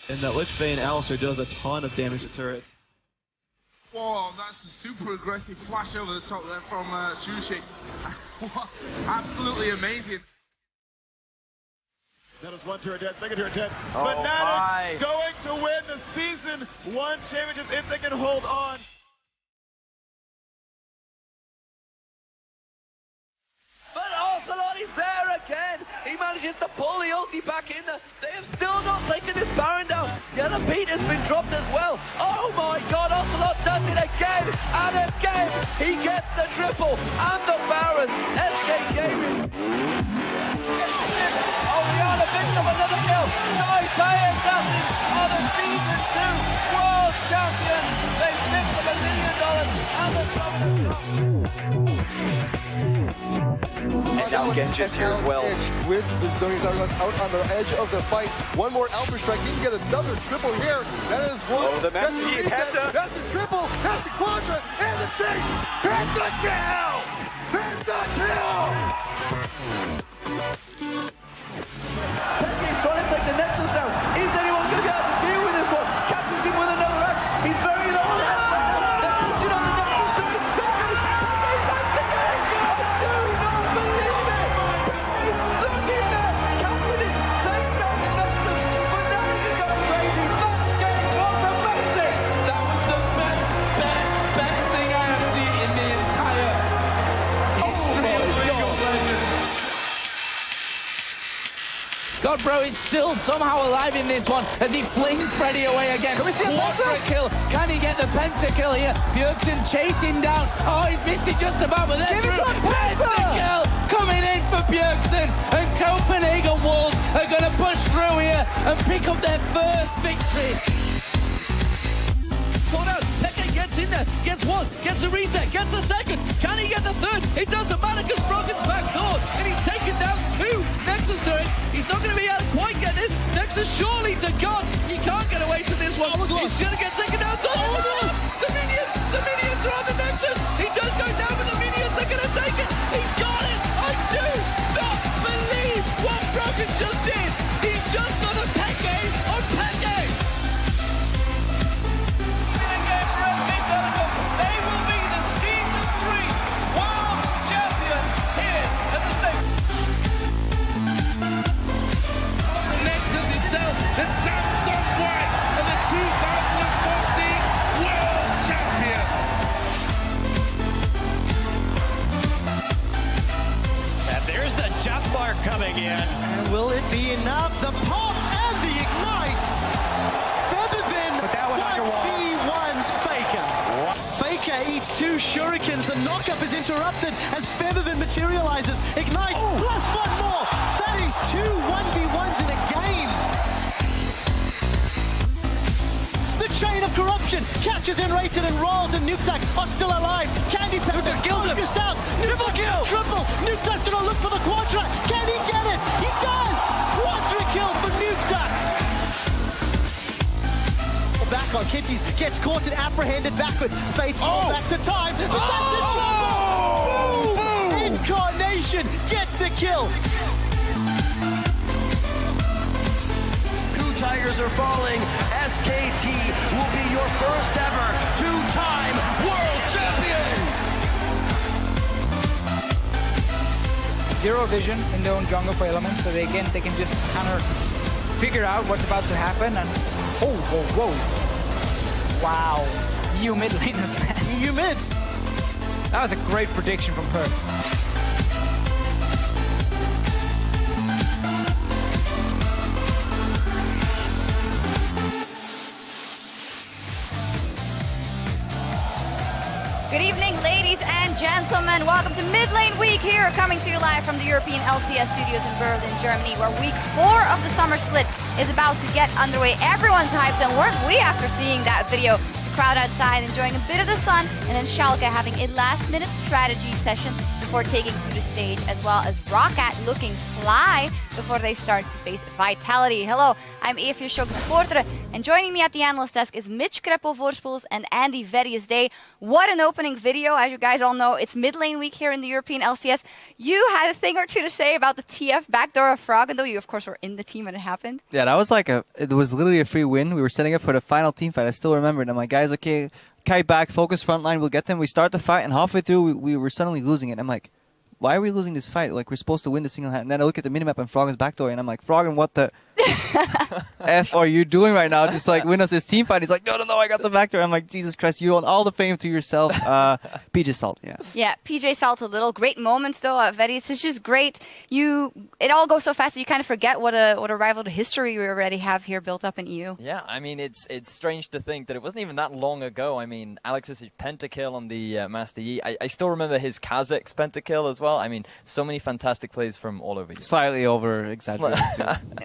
And that Lich Bane Alistair does a ton of damage to turrets. Whoa, that's a super aggressive flash over the top there from Shushi. Absolutely amazing. That is one turret dead, second turret dead. Oh, Fnatic going to win the Season 1 championship if they can hold on. But Ocelot is there again. He manages to pull the ulti back in there. They have still not taken this Baron down. The other beat has been dropped as well. Oh my god, Ocelot does it again and again. He gets the triple and the Baron. SK Gaming. Oh, we are the victim of another kill. Taipei Assassins are the Season 2 World Champions. They picked up $1 million and the And now Genji's here as well. With the Zonies out on the edge of the fight. One more Alpha Strike. He can get another triple here. That is one. Oh, the Master Yi has the... That's the triple. That's the quadra. And the chase. And the kill. And the kill. He's trying to take the Nexus down. Is anyone going to be able to deal with this one? Catches him with another axe. He's very low. They're pushing on the Nexus to his back. He's back again. I do not believe it. He's stuck in there. Catching it. Takes down the Nexus. But now he can go crazy. That game was amazing. That was the best thing I have seen in the entire history of League of Legends. God, bro is still somehow alive in this one as he flings Freddy away again. Can we see a quadra kill? Can he get the pentakill here? Bjergsen chasing down. Oh, he's missing just about, but then pentakill coming in for Bjergsen. And Copenhagen Wolves are going to push through here and pick up their first victory. Caught out. Peke gets in there, gets one, gets a reset, gets a second. Can he get the third? It doesn't matter because Brogan's backdoored and he's taken down 2 Nexus turrets. He's not going to be able to quite get this. Nexus surely to God. He can't get away from this one. He's going to get taken down. The minions are on the Nexus. He does go down, but the minions are going to take it. He's got it. I do not believe what Brogan just did. He just got a Peke on Peke. They will be the Season 3 World Champions here at the stage. The Nexus itself, the Samsung White, and the 2014 World Champion. And there's the death bar coming in. And will it be enough? The pop and the ignites. Feathervin, But that was B1's Faker. Faker eats 2 shurikens. The knockup is interrupted as Feathervin materializes. Ignite plus 1 more. That is 2 1v1s in a game. The chain of corruption catches Enrated and Rolls and Nukeduck are still alive. Candy Pepper kills him. Out. Triple kill. Triple. Nukeduck's gonna look for the quadra. Can he get it? He does. Quadra kill for Nukeduck. Back on Kitties, gets caught and apprehended backwards. Fates back to time, but that's a shot! Boom! Incarnation gets the kill. Two Tigers are falling. SKT will be your first ever 2-time World Champions! Zero vision in their own jungle for elements, so they can just kind of figure out what's about to happen. And whoa. Wow. EU mid laners, man. EU mids. That was a great prediction from Perks. Good evening, ladies and gentlemen. Welcome to Mid Lane Week here, coming to you live from the European LCS studios in Berlin, Germany, where week 4 of the summer split is about to get underway. Everyone's hyped, and weren't we after seeing that video? The crowd outside enjoying a bit of the sun, and then Schalke having a last-minute strategy session. The before taking to the stage, as well as Roccat looking fly before they start to face Vitality. Hello, I'm Evie Schock-Portre, and joining me at the analyst desk is Mitch Kreppel-Voorspoels and Andy Verius Day. What an opening video. As you guys all know, it's mid lane week here in the European LCS. You had a thing or two to say about the TF backdoor of Frog, and though you, of course, were in the team when it happened. Yeah, that was it was literally a free win. We were setting up for the final team fight. I still remember it. I'm like, guys, okay, kite back, focus front line, we'll get them. We start the fight, and halfway through, we were suddenly losing it. I'm like, why are we losing this fight? Like, we're supposed to win the single hand. And then I look at the minimap and Frog is backdoor, and I'm like, Frog, and what the F are you doing right now? Just like win us this team fight. He's like, no, I got the backdoor. I'm like, Jesus Christ, you own all the fame to yourself. PJ Salt, yeah. Yeah, PJ Salt a little. Great moments though. Verius, it's just great. It all goes so fast that you kind of forget what a rival to history we already have here built up in EU. Yeah, I mean, it's strange to think that it wasn't even that long ago. I mean, Alex's pentakill on the Master Yi. I still remember his Kazakh's pentakill as well. I mean, so many fantastic plays from all over you. Slightly over exaggerated.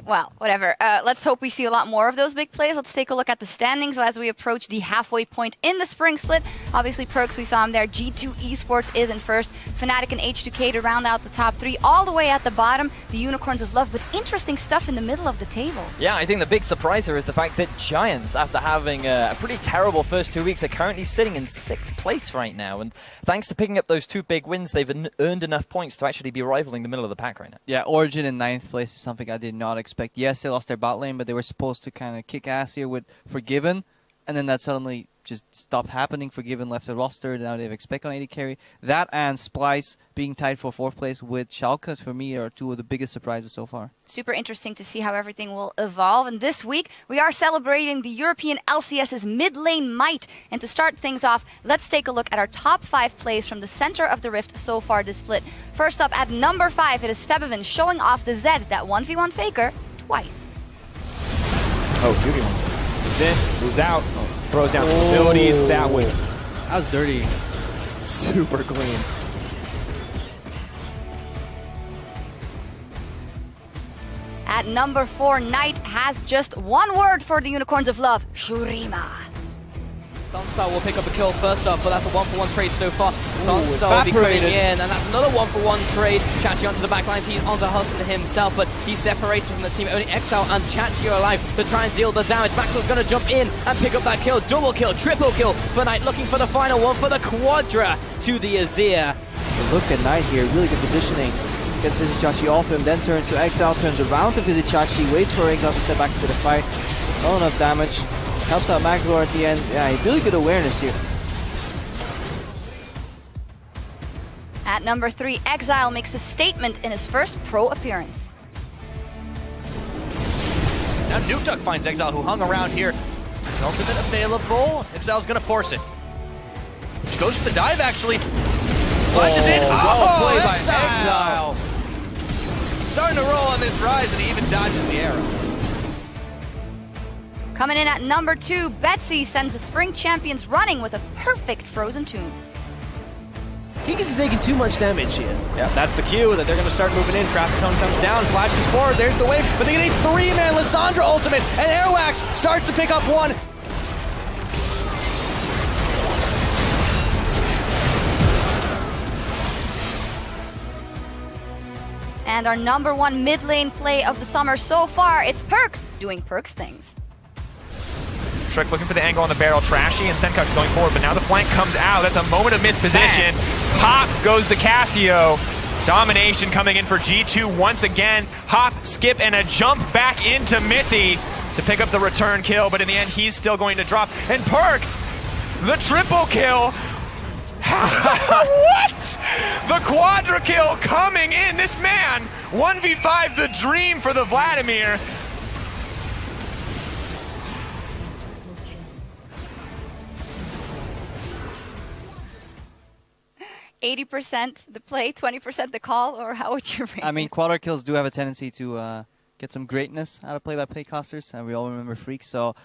Well, whatever. Let's hope we see a lot more of those big plays. Let's take a look at the standings as we approach the halfway point in the spring split. Obviously, Perks, we saw him there. G2 Esports is in first. Fnatic and H2K to round out the top three. All the way at the bottom, the Unicorns of Love, but interesting stuff in the middle of the table. Yeah, I think the big surprise here is the fact that Giants, after having a pretty terrible first 2 weeks, are currently sitting in 6th place right now. And thanks to picking up those 2 big wins, they've earned enough points to actually be rivaling the middle of the pack right now. Yeah, Origin in 9th place is something I did not expect. Yes, they lost their bot lane, but they were supposed to kind of kick ass here with Forgiven, and then that suddenly just stopped happening. Forgiven left the roster, now they have Expect on AD carry. That and Splice being tied for 4th place with Schalke, for me, are 2 of the biggest surprises so far. Super interesting to see how everything will evolve. And this week, we are celebrating the European LCS's mid-lane might. And to start things off, let's take a look at our top 5 plays from the center of the Rift so far this split. First up, at number 5, it is Febivin showing off the Zed, that 1v1 faker, twice. Oh, Judy one. Moves in, moves out, throws down some abilities. That was dirty. Super clean. At number 4, Knight has just one word for the Unicorns of Love, Shurima. Sunstar will pick up a kill first up, but that's a 1-for-1 trade so far. Sunstar will be coming in, and that's another 1-for-1 trade. Chachi onto the backlines, he's onto Huston himself, but he's separated from the team. Only Exile and Chachi are alive to try and deal the damage. Maxwell's going to jump in and pick up that kill. Double kill, triple kill for Knight, looking for the final one for the Quadra to the Azir. Look at Knight here, really good positioning. Gets Vizichachi off him, then turns to Exile, turns around to Vizichachi, waits for Exile to step back into the fight. Not enough damage. Helps out Maxwell at the end. Yeah, really good awareness here. At number 3, Exile makes a statement in his first pro appearance. Now Nukeduck finds Exile, who hung around here. Ultimate available. Exile's gonna force it. She goes for the dive, actually. Plunges in. Well played by Exile. Starting to roll on this rise, and he even dodges the arrow. Coming in at number 2, Betsy sends the Spring Champions running with a perfect Frozen Tomb. Gigas is taking too much damage here. Yeah, that's the cue that they're going to start moving in. Traffic Cone comes down, flashes forward, there's the wave, but they get a 3-man Lissandra ultimate, and Airwax starts to pick up one. And our number 1 mid lane play of the summer so far, it's Perks doing Perks things. Trick looking for the angle on the barrel. Trashy and Senkuk's going forward, but now the flank comes out. That's a moment of misposition. Hop goes the Casio. Domination coming in for G2 once again. Hop, skip, and a jump back into Mithy to pick up the return kill, but in the end, he's still going to drop. And Perks, the triple kill. What? The quadra kill coming in. This man, 1v5, the dream for the Vladimir. 80% the play, 20% the call, or how would you rate I mean, quadra kills do have a tendency to get some greatness out of play-by-play casters, and we all remember Freak, so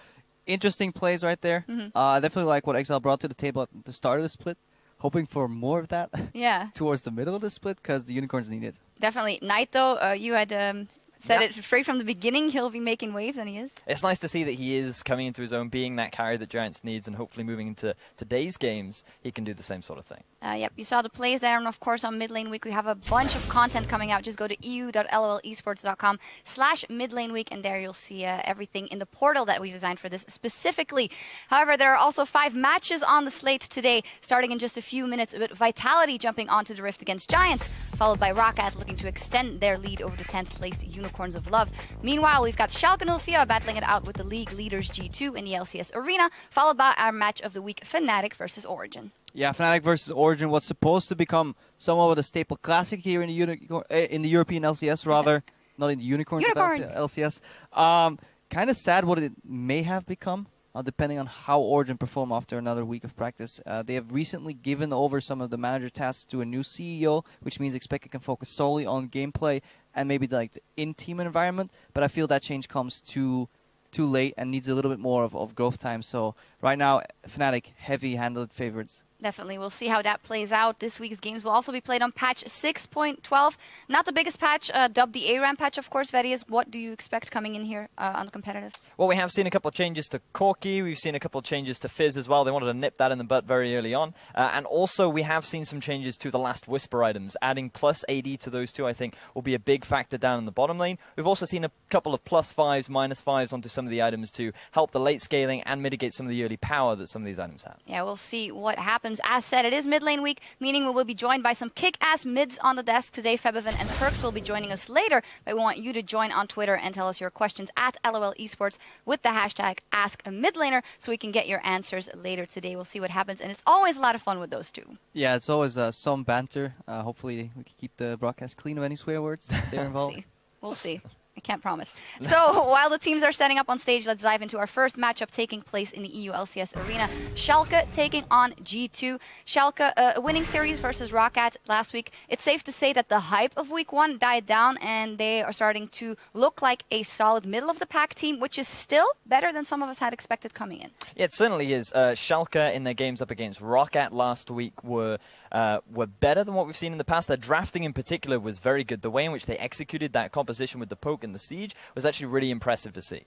interesting plays right there. I definitely like what Exile brought to the table at the start of the split, hoping for more of that yeah. towards the middle of the split, because the Unicorns need it. Definitely. Knight, though, you had Said it straight from the beginning, he'll be making waves, and he is. It's nice to see that he is coming into his own, being that carry that Giants needs, and hopefully moving into today's games, he can do the same sort of thing. Yep, you saw the plays there, and of course on Mid Lane Week we have a bunch of content coming out. Just go to eu.lolesports.com/midlaneweek, and there you'll see everything in the portal that we designed for this specifically. However, there are also 5 matches on the slate today, starting in just a few minutes with Vitality jumping onto the Rift against Giants, followed by Roccat looking to extend their lead over the 10th placed Unicorns of Love. Meanwhile, we've got Schalke 04 battling it out with the league leaders G2 in the LCS arena, followed by our match of the week, Fnatic versus Origin. Yeah, Fnatic versus Origin was supposed to become somewhat of a staple classic here in the European LCS, rather. Not in the Unicorns. LCS. Kind of sad what it may have become, depending on how Origin perform after another week of practice. They have recently given over some of the manager tasks to a new CEO, which means Expected can focus solely on gameplay and maybe like the in-team environment. But I feel that change comes too late and needs a little bit more of growth time. So right now, Fnatic heavy-handed favorites. Definitely. We'll see how that plays out. This week's games will also be played on patch 6.12. Not the biggest patch, dubbed the ARAM patch, of course. Verius, what do you expect coming in here on the competitive? Well, we have seen a couple of changes to Corki. We've seen a couple of changes to Fizz as well. They wanted to nip that in the butt very early on. And also, we have seen some changes to the Last Whisper items. Adding plus AD to those two, I think, will be a big factor down in the bottom lane. We've also seen a couple of plus 5s, minus 5s onto some of the items to help the late scaling and mitigate some of the early power that some of these items have. Yeah, we'll see what happens. As said, it is mid lane week, meaning we will be joined by some kick-ass mids on the desk today. Febiven and Perks will be joining us later, but we want you to join on Twitter and tell us your questions at LOL Esports with the hashtag AskAMidlaner so we can get your answers later today. We'll see what happens, and it's always a lot of fun with those two. Yeah, it's always some banter. Hopefully we can keep the broadcast clean of any swear words they're involved. We'll see. I can't promise. So while the teams are setting up on stage, let's dive into our first matchup taking place in the EU LCS arena. Schalke taking on G2. Schalke, a winning series versus Roccat last week. It's safe to say that the hype of week 1 died down, and they are starting to look like a solid middle-of-the-pack team, which is still better than some of us had expected coming in. Yeah, it certainly is. Schalke in their games up against Roccat last week were better than what we've seen in the past. Their drafting in particular was very good. The way in which they executed that composition with the poke and the siege was actually really impressive to see.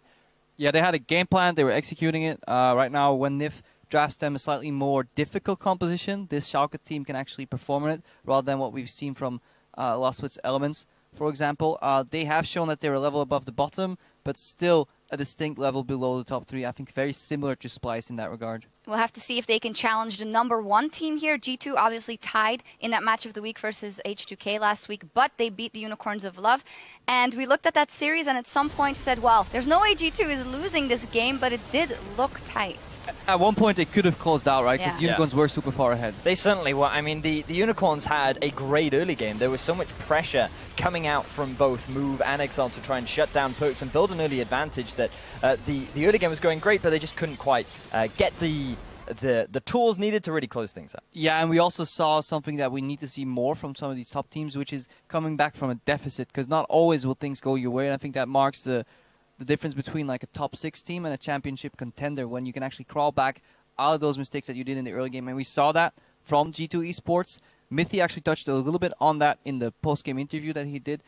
Yeah, they had a game plan. They were executing it. Right now, when Nif drafts them a slightly more difficult composition, this Schalke team can actually perform in it rather than what we've seen from Lostwit's Elements, for example. They have shown that they're a level above the bottom, but still a distinct level below the top 3. I think very similar to Splice in that regard. We'll have to see if they can challenge the #1 team here. G2 obviously tied in that match of the week versus H2K last week, but they beat the Unicorns of Love. And we looked at that series, and at some point we said, well, there's no way G2 is losing this game, but it did look tight. At one point, they could have closed out, right? Because the Unicorns were super far ahead. They certainly were. I mean, the Unicorns had a great early game. There was so much pressure coming out from both Move and Exile to try and shut down Perks and build an early advantage that the early game was going great, but they just couldn't quite get the tools needed to really close things up. Yeah, and we also saw something that we need to see more from some of these top teams, which is coming back from a deficit, because not always will things go your way, and I think that marks the difference between like a top 6 team and a championship contender, when you can actually crawl back out of those mistakes that you did in the early game. And we saw that from G2 Esports. Mithy actually touched a little bit on that in the post-game interview that he did.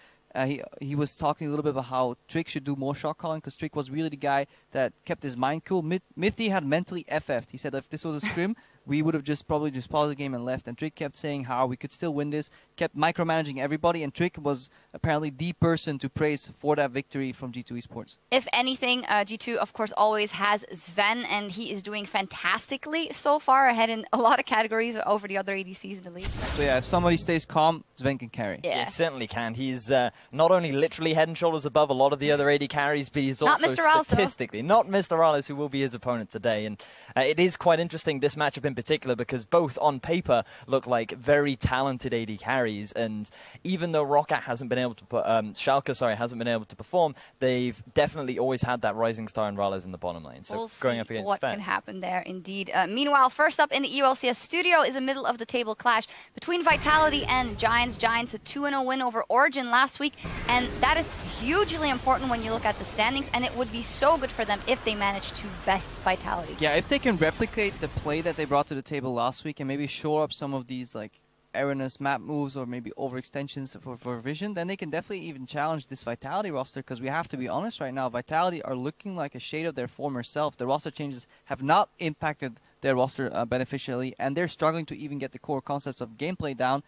He was talking a little bit about how Trick should do more shot calling, because Trick was really the guy that kept his mind cool. Mithy had mentally FF'd. He said if this was a scrim, we would have probably paused the game and left. And Trick kept saying how we could still win this, kept micromanaging everybody, and Trick was apparently the person to praise for that victory from G2 Esports. If anything, G2, of course, always has Sven, and he is doing fantastically so far, ahead in a lot of categories over the other ADCs in the league. So yeah, if somebody stays calm, Sven can carry. Yeah, he certainly can. He's not only literally head and shoulders above a lot of the other AD carries, but he's also statistically not Mr. Rales, who will be his opponent today. And it is quite interesting, this matchup in particular, because both on paper look like very talented AD carries, and even though Roccat hasn't been able to Schalke hasn't been able to perform, they've definitely always had that rising star in Rales in the bottom lane. So we'll going see up against what Sven can happen there, indeed. Meanwhile, first up in the EULCS studio is a middle of the table clash between Vitality and Giants. Giants a 2-0 win over Origin last week, and that is hugely important when you look at the standings, and it would be so good for them if they manage to best Vitality. Yeah, if they can replicate the play that they brought to the table last week and maybe shore up some of these like erroneous map moves or maybe overextensions for vision, then they can definitely even challenge this Vitality roster, because we have to be honest right now, Vitality are looking like a shade of their former self. The roster changes have not impacted their roster beneficially, and they're struggling to even get the core concepts of gameplay down.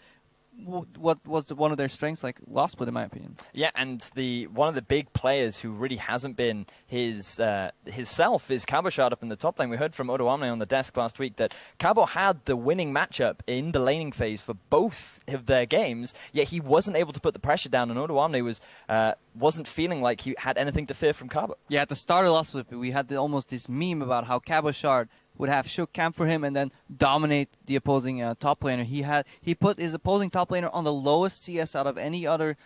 What was one of their strengths, like last split, in my opinion. Yeah, and one of the big players who really hasn't been his self is Cabochard up in the top lane. We heard from Odoamne on the desk last week that Cabo had the winning matchup in the laning phase for both of their games, yet he wasn't able to put the pressure down, and Odoamne wasn't feeling like he had anything to fear from Cabo. Yeah, at the start of last split, we had almost this meme about how Cabochard would have shook camp for him and then dominate the opposing top laner. He put his opposing top laner on the lowest CS out of any other,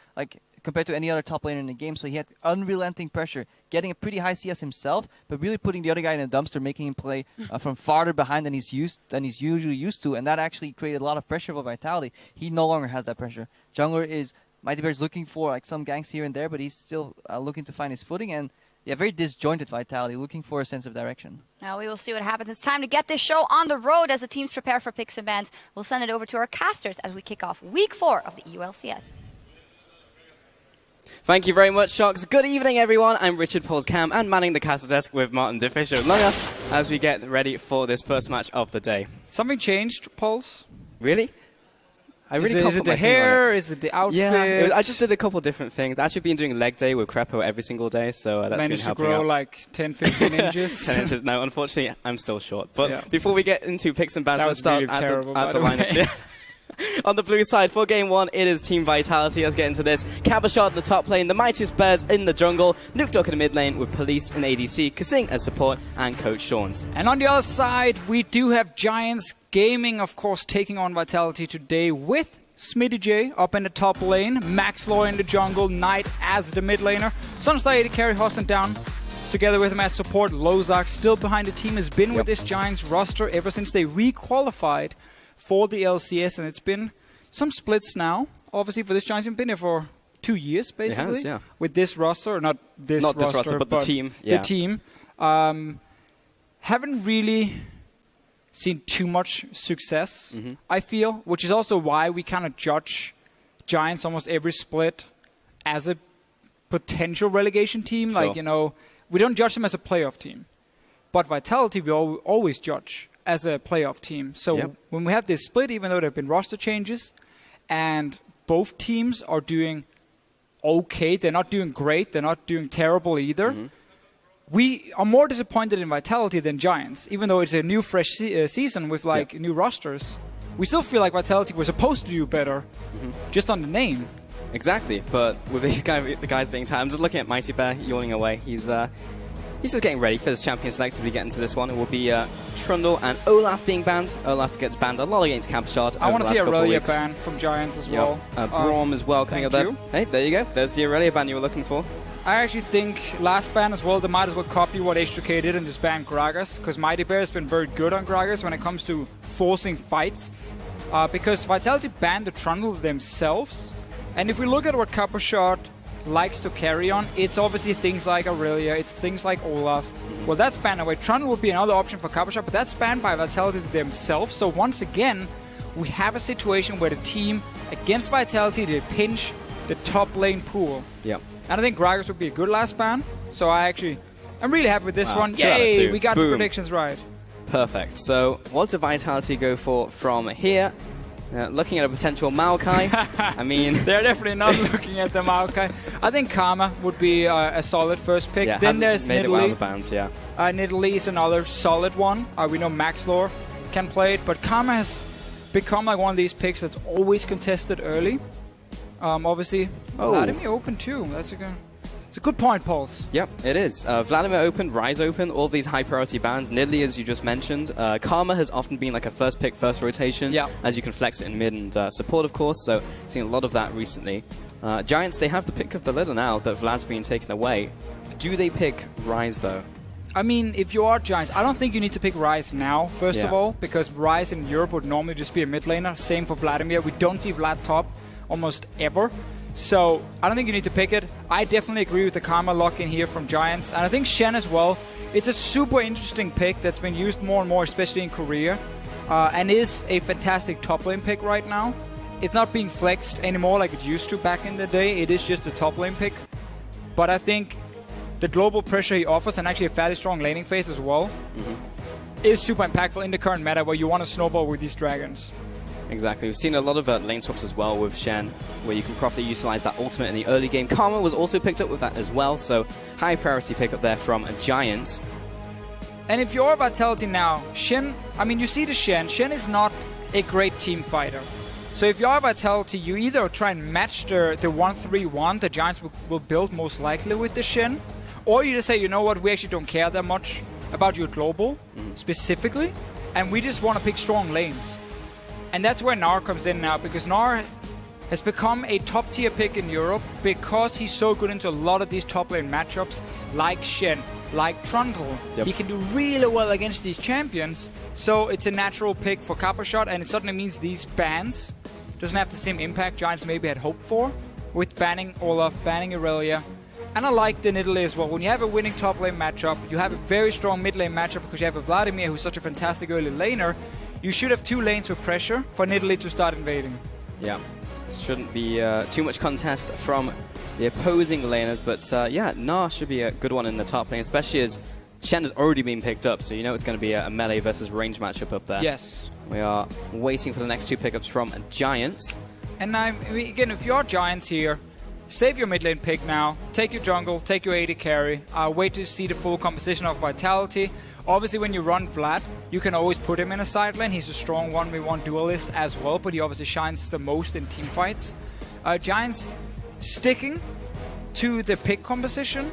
compared to any other top laner in the game. So he had unrelenting pressure, getting a pretty high CS himself, but really putting the other guy in a dumpster, making him play from farther behind than he's usually used to, and that actually created a lot of pressure for Vitality. He no longer has that pressure. Jungler is Mighty Bear's looking for some ganks here and there, but he's still looking to find his footing, and very disjointed Vitality, looking for a sense of direction. Now we will see what happens. It's time to get this show on the road as the teams prepare for picks and bans. We'll send it over to our casters as we kick off week 4 of the EU LCS. Thank you very much, Sharks. Good evening, everyone. I'm Richard Paul's-Cam and manning the caster desk with Martin DeFischer Lunger as we get ready for this first match of the day. Something changed, Pauls? Really? Is it the hair? Is it the outfit? Yeah, I just did a couple different things. I've actually been doing leg day with Crepo every single day, so that's managed been helping to grow out. like 10, 15 inches? 10 inches. No, unfortunately, I'm still short. But yeah. Before we get into picks and bans, let's start really at terrible, the lineup. On the blue side, for Game 1, it is Team Vitality. Let's get into this. Cabochard in the top lane, the Mightiest Bears in the jungle, Nuke Duck in the mid lane with Police and ADC, Kasing as support, and Coach Shawns. And on the other side, we do have Giants Gaming, of course, taking on Vitality today with Smitty J up in the top lane, Max Law in the jungle, Knight as the mid laner, Sunstar to carry Hostin down. Together with him as support, Lozak still behind the team, has been with this Giants roster ever since they re-qualified for the LCS, and it's been some splits now. Obviously, for this Giants, it's been here for 2 years, basically. It has, yeah. With this roster, not this roster, but the team. Yeah. The team. Haven't really seen too much success, I feel, which is also why we kind of judge Giants almost every split as a potential relegation team. Sure. Like, you know, we don't judge them as a playoff team. But Vitality, we always judge as a playoff team. So when we have this split, even though there have been roster changes, and both teams are doing okay, they're not doing great, they're not doing terrible either. We are more disappointed in Vitality than Giants, even though it's a new, fresh season with new rosters. We still feel like Vitality were supposed to do better, just on the name. Exactly, but with these guys being tired, I'm just looking at Mighty Bear yawning away. He's just getting ready for this champion select as we get into this one. It will be Trundle and Olaf being banned. Olaf gets banned a lot against Cabochard. I want to see Aurelia ban from Giants as well. Braum as well coming up there. Hey, there you go. There's the Aurelia ban you were looking for. I actually think last ban as well, they might as well copy what H2K did and just ban Gragas, because Mighty Bear has been very good on Gragas when it comes to forcing fights, because Vitality banned the Trundle themselves. And if we look at what Cabochard likes to carry on, it's obviously things like Aurelia, it's things like Olaf. Well, that's banned away. Trundle would be another option for Cabochard, but that's banned by Vitality themselves. So once again, we have a situation where the team against Vitality, they pinch the top lane pool. Yeah. And I think Gragas would be a good last ban. So I'm really happy with this one. 2 out of 2. Yay, we got Boom. the predictions right. Perfect. So what does Vitality go for from here? Looking at a potential Maokai. I mean, they're definitely not looking at the Maokai. I think Karma would be a solid first pick. Yeah, then there's Nidalee. Nidalee is another solid one. We know Max Lore can play it, but Karma has become like one of these picks that's always contested early. Obviously, Vladimir open too. It's a good point, Pulse. Yep, it is. Vladimir open, Rise open, all these high priority bans. Nidalee, as you just mentioned. Karma has often been like a first pick, first rotation, as you can flex it in mid and support, of course. So seeing a lot of that recently. Giants, they have the pick of the litter now that Vlad's been taken away. Do they pick Rise though? I mean, if you are Giants, I don't think you need to pick Rise now, first of all, because Rise in Europe would normally just be a mid laner. Same for Vladimir. We don't see Vlad top almost ever. So I don't think you need to pick it. I definitely agree with the Karma lock in here from Giants. And I think Shen as well. It's a super interesting pick that's been used more and more, especially in Korea. And is a fantastic top lane pick right now. it's not being flexed anymore like it used to back in the day. It is just a top lane pick. But I think the global pressure he offers, and actually a fairly strong laning phase as well, is super impactful in the current meta where you want to snowball with these dragons. Exactly. We've seen a lot of lane swaps as well with Shen, where you can properly utilize that ultimate in the early game. Karma was also picked up with that as well, so high priority pickup there from Giants. And if you're Vitality now, Shen, I mean, you see the Shen. Shen is not a great team fighter. So if you're Vitality, you either try and match the 1-3-1 the Giants will build most likely with the Shen, or you just say, you know what, we actually don't care that much about your global specifically, and we just want to pick strong lanes. And that's where Gnar comes in now, because Gnar has become a top-tier pick in Europe because he's so good into a lot of these top-lane matchups, like Shen, like Trundle. Yep. He can do really well against these champions, so it's a natural pick for Kappa Shot, and it certainly means these bans doesn't have the same impact Giants maybe had hoped for, with banning Olaf, banning Irelia. And I like the Nidalee as well. When you have a winning top-lane matchup, you have a very strong mid-lane matchup because you have a Vladimir who's such a fantastic early laner. You should have 2 lanes with pressure for Nidalee to start invading. Yeah, shouldn't be too much contest from the opposing laners, but yeah, Gnar should be a good one in the top lane, especially as Shen has already been picked up, so you know it's going to be a melee versus range matchup up there. Yes. We are waiting for the next 2 pickups from Giants. And I mean, again, if you're Giants here, save your mid lane pick now, take your jungle, take your AD carry, wait to see the full composition of Vitality. Obviously, when you run Vlad, you can always put him in a side lane. He's a strong 1v1 duelist as well, but he obviously shines the most in team fights. Giants sticking to the pick composition.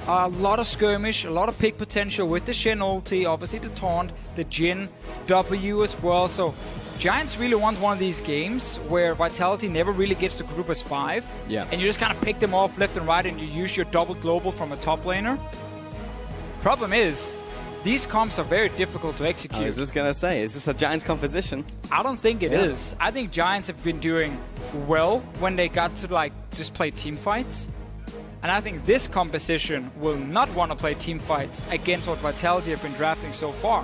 A lot of skirmish, a lot of pick potential with the Shen ulti, obviously the taunt, the Jhin, W as well. So Giants really want one of these games where Vitality never really gets to group as 5. Yeah. And you just kind of pick them off left and right and you use your double global from a top laner. Problem is, these comps are very difficult to execute. I was just going to say, is this a Giants composition? I don't think it is. I think Giants have been doing well when they got to like just play team fights. And I think this composition will not want to play team fights against what Vitality have been drafting so far.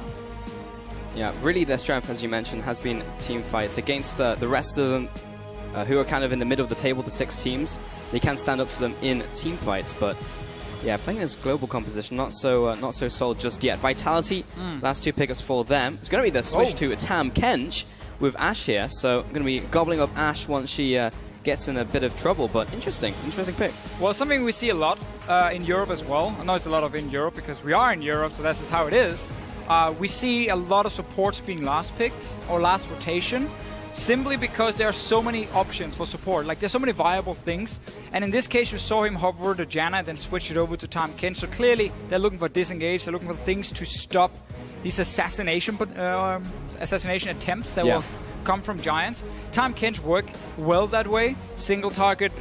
Yeah, really their strength, as you mentioned, has been team fights against the rest of them who are kind of in the middle of the table, the 6 teams. They can stand up to them in team fights, but yeah, playing this global composition, not so solid just yet. Vitality, last 2 pickups for them. It's going to be the switch to Tam Kench with Ashe here, so I'm going to be gobbling up Ashe once she gets in a bit of trouble, but interesting pick. Well, something we see a lot in Europe as well. I know it's a lot of in Europe because we are in Europe, so that's just how it is. We see a lot of supports being last picked or last rotation, simply because there are so many options for support. Like, there's so many viable things. And in this case, you saw him hover over to Janna and then switch it over to Tam Kench. So clearly, they're looking for disengage. They're looking for things to stop these assassination attempts that will come from Giants. Tam Kench work well that way. Single target,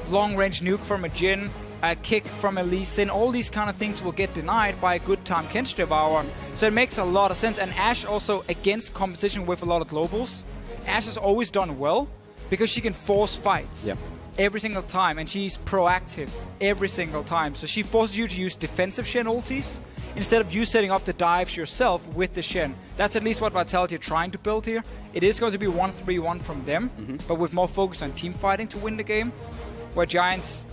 long-range nuke from a Jhin, a kick from a Lee Sin. All these kind of things will get denied by a good Tam Kench Devourer. So it makes a lot of sense. And Ashe also against composition with a lot of globals. Ashe has always done well because she can force fights every single time, and she's proactive every single time. So she forces you to use defensive Shen ultis instead of you setting up the dives yourself with the Shen. That's at least what Vitality are trying to build here. It is going to be 1-3-1 from them, but with more focus on team fighting to win the game, where Giants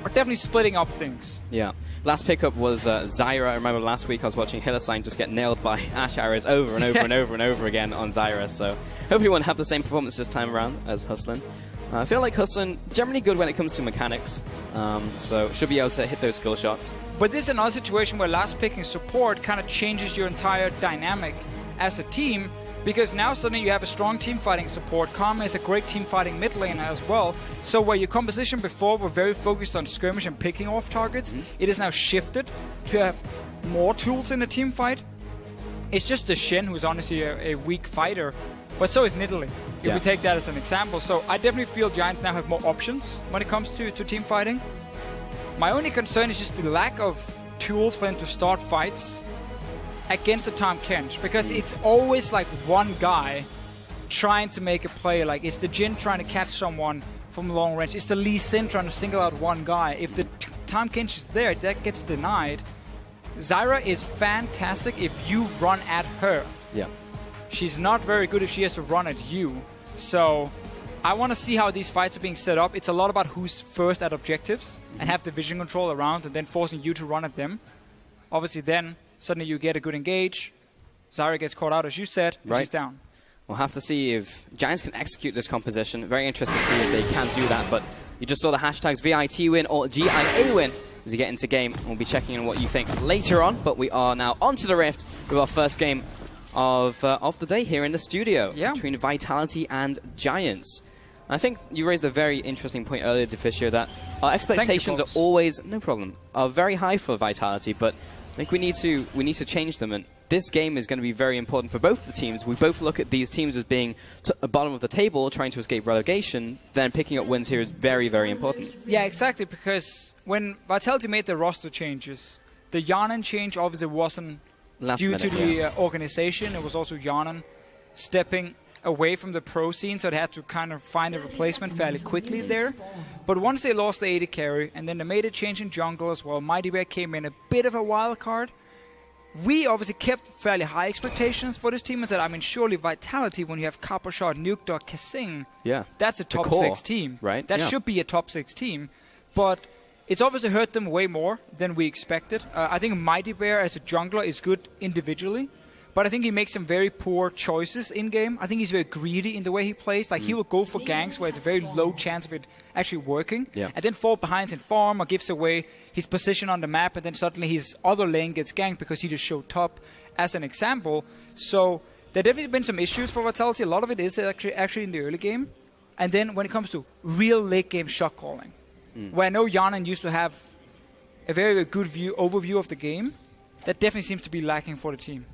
are definitely splitting up things. Yeah. Last pickup was Zyra. I remember last week I was watching Hillesheim just get nailed by Ashe arrows over and over and over and over again on Zyra. So hopefully we won't have the same performance this time around as Hustlin. I feel like Hustlin generally good when it comes to mechanics, so should be able to hit those skill shots. But this is another situation where last picking support kind of changes your entire dynamic as a team, because now suddenly you have a strong team fighting support. Karma is a great team fighting mid laner as well. So where your composition before were very focused on skirmish and picking off targets, it is now shifted to have more tools in the team fight. It's just the Shen who's honestly a weak fighter, but so is Nidalee, if we take that as an example. So I definitely feel Giants now have more options when it comes to team fighting. My only concern is just the lack of tools for them to start fights against the Tam Kench, because it's always like one guy trying to make a play. Like, it's the Jhin trying to catch someone from long range. It's the Lee Sin trying to single out one guy. If the Tam Kench is there, that gets denied. Zyra is fantastic if you run at her. Yeah. She's not very good if she has to run at you. So I want to see how these fights are being set up. It's a lot about who's first at objectives and have the vision control around and then forcing you to run at them. Obviously then, suddenly you get a good engage. Zarya gets caught out, as you said, and she's down. We'll have to see if Giants can execute this composition. Very interested to see if they can do that, but you just saw the hashtags VIT win or GIA win as you get into game. We'll be checking in what you think later on, but we are now onto the Rift with our first game of the day here in the studio between Vitality and Giants. I think you raised a very interesting point earlier, Deficio, that our expectations are always, no problem, are very high for Vitality, but I think we need to change them, and this game is going to be very important for both the teams. We both look at these teams as being at the bottom of the table, trying to escape relegation, then picking up wins here is very, very important. Yeah, exactly, because when Vitality made the roster changes, the Yanan change obviously wasn't due to the organization. It was also Yanan stepping away from the pro scene, so they had to kind of find a replacement fairly quickly there. But once they lost the AD carry, and then they made a change in jungle as well, Mighty Bear came in a bit of a wild card. We obviously kept fairly high expectations for this team and said, I mean, surely Vitality, when you have Coppershot, Nukedog, Kasing, that's a top 6 team. Right? That should be a top 6 team. But it's obviously hurt them way more than we expected. I think Mighty Bear as a jungler is good individually, but I think he makes some very poor choices in-game. I think he's very greedy in the way he plays. Like, he will go for ganks where it's a very low chance of it actually working, and then fall behind and farm or gives away his position on the map, and then suddenly his other lane gets ganked because he just showed top, as an example. So there definitely been some issues for Vitality. A lot of it is actually in the early game. And then when it comes to real late-game shot calling, where I know Yanan used to have a very, very good overview of the game, that definitely seems to be lacking for the team.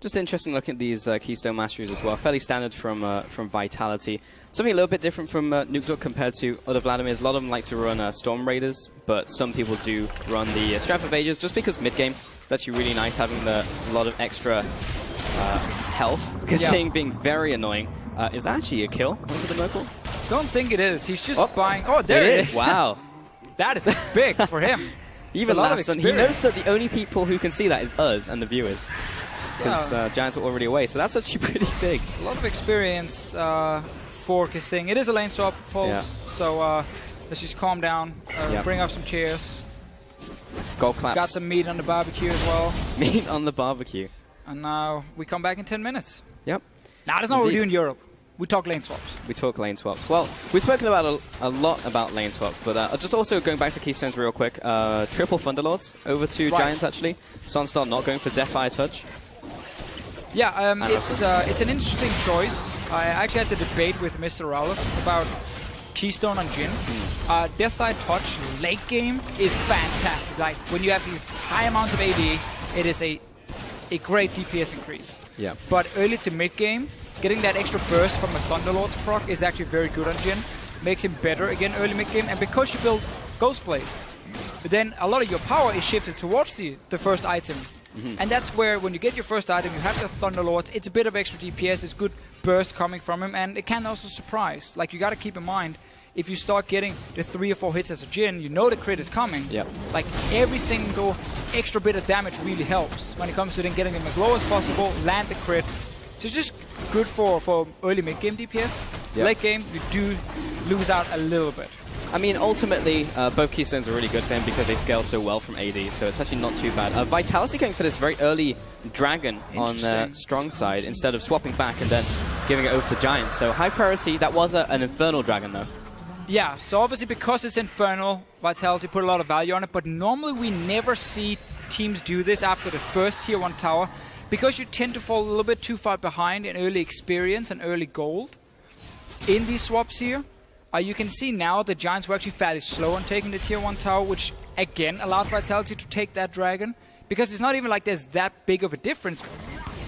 Just interesting looking at these Keystone Masteries as well. Fairly standard from Vitality. Something a little bit different from Nukedog compared to other Vladimirs. A lot of them like to run Storm Raiders, but some people do run the Strength of Ages just because mid-game it's actually really nice having a lot of extra health. Kasing being very annoying. Is that actually a kill onto the Merkle? Don't think it is. He's just buying... Oh, there it is. Wow. That is big for him. Even last one, he knows that the only people who can see that is us and the viewers. Because Giants are already away, so that's actually pretty big. A lot of experience for Kasing. It is a lane swap, Pulse, so let's just calm down, bring up some chairs. Gold claps. Got some meat on the barbecue as well. Meat on the barbecue. And now we come back in 10 minutes. Yep. Nah, that's not what we do in Europe. We talk lane swaps. We talk lane swaps. Well, we've spoken about a lot about lane swap, but just also going back to Keystones real quick. Triple Thunderlords over to Giants, actually. Sunstar not going for Deathfire Touch. Yeah, it's an interesting choice. I actually had the debate with Mr. Rowles about Keystone on Jhin. Deathfire Touch late game is fantastic. Like, when you have these high amounts of AD, it is a great DPS increase. Yeah. But early to mid game, getting that extra burst from a Thunderlord's proc is actually very good on Jhin. Makes him better again early mid game, and because you build Ghostblade, then a lot of your power is shifted towards the first item. And that's where, when you get your first item, you have the Thunderlord, it's a bit of extra DPS, it's good burst coming from him, and it can also surprise. Like, you gotta keep in mind, if you start getting the 3 or 4 hits as a Jhin, you know the crit is coming. Yep. Like, every single extra bit of damage really helps when it comes to then getting them as low as possible, land the crit. So it's just good for early mid-game DPS. Yep. Late game, you do lose out a little bit. I mean, ultimately, both Keystones are really good for him because they scale so well from AD, so it's actually not too bad. Vitality going for this very early Dragon on the strong side instead of swapping back and then giving it over to Giants. So high priority. That was an Infernal Dragon, though. Yeah, so obviously because it's Infernal, Vitality put a lot of value on it, but normally we never see teams do this after the first Tier 1 tower because you tend to fall a little bit too far behind in early experience and early gold in these swaps here. You can see now the Giants were actually fairly slow on taking the Tier 1 tower, which again allowed Vitality to take that Dragon, because it's not even like there's that big of a difference.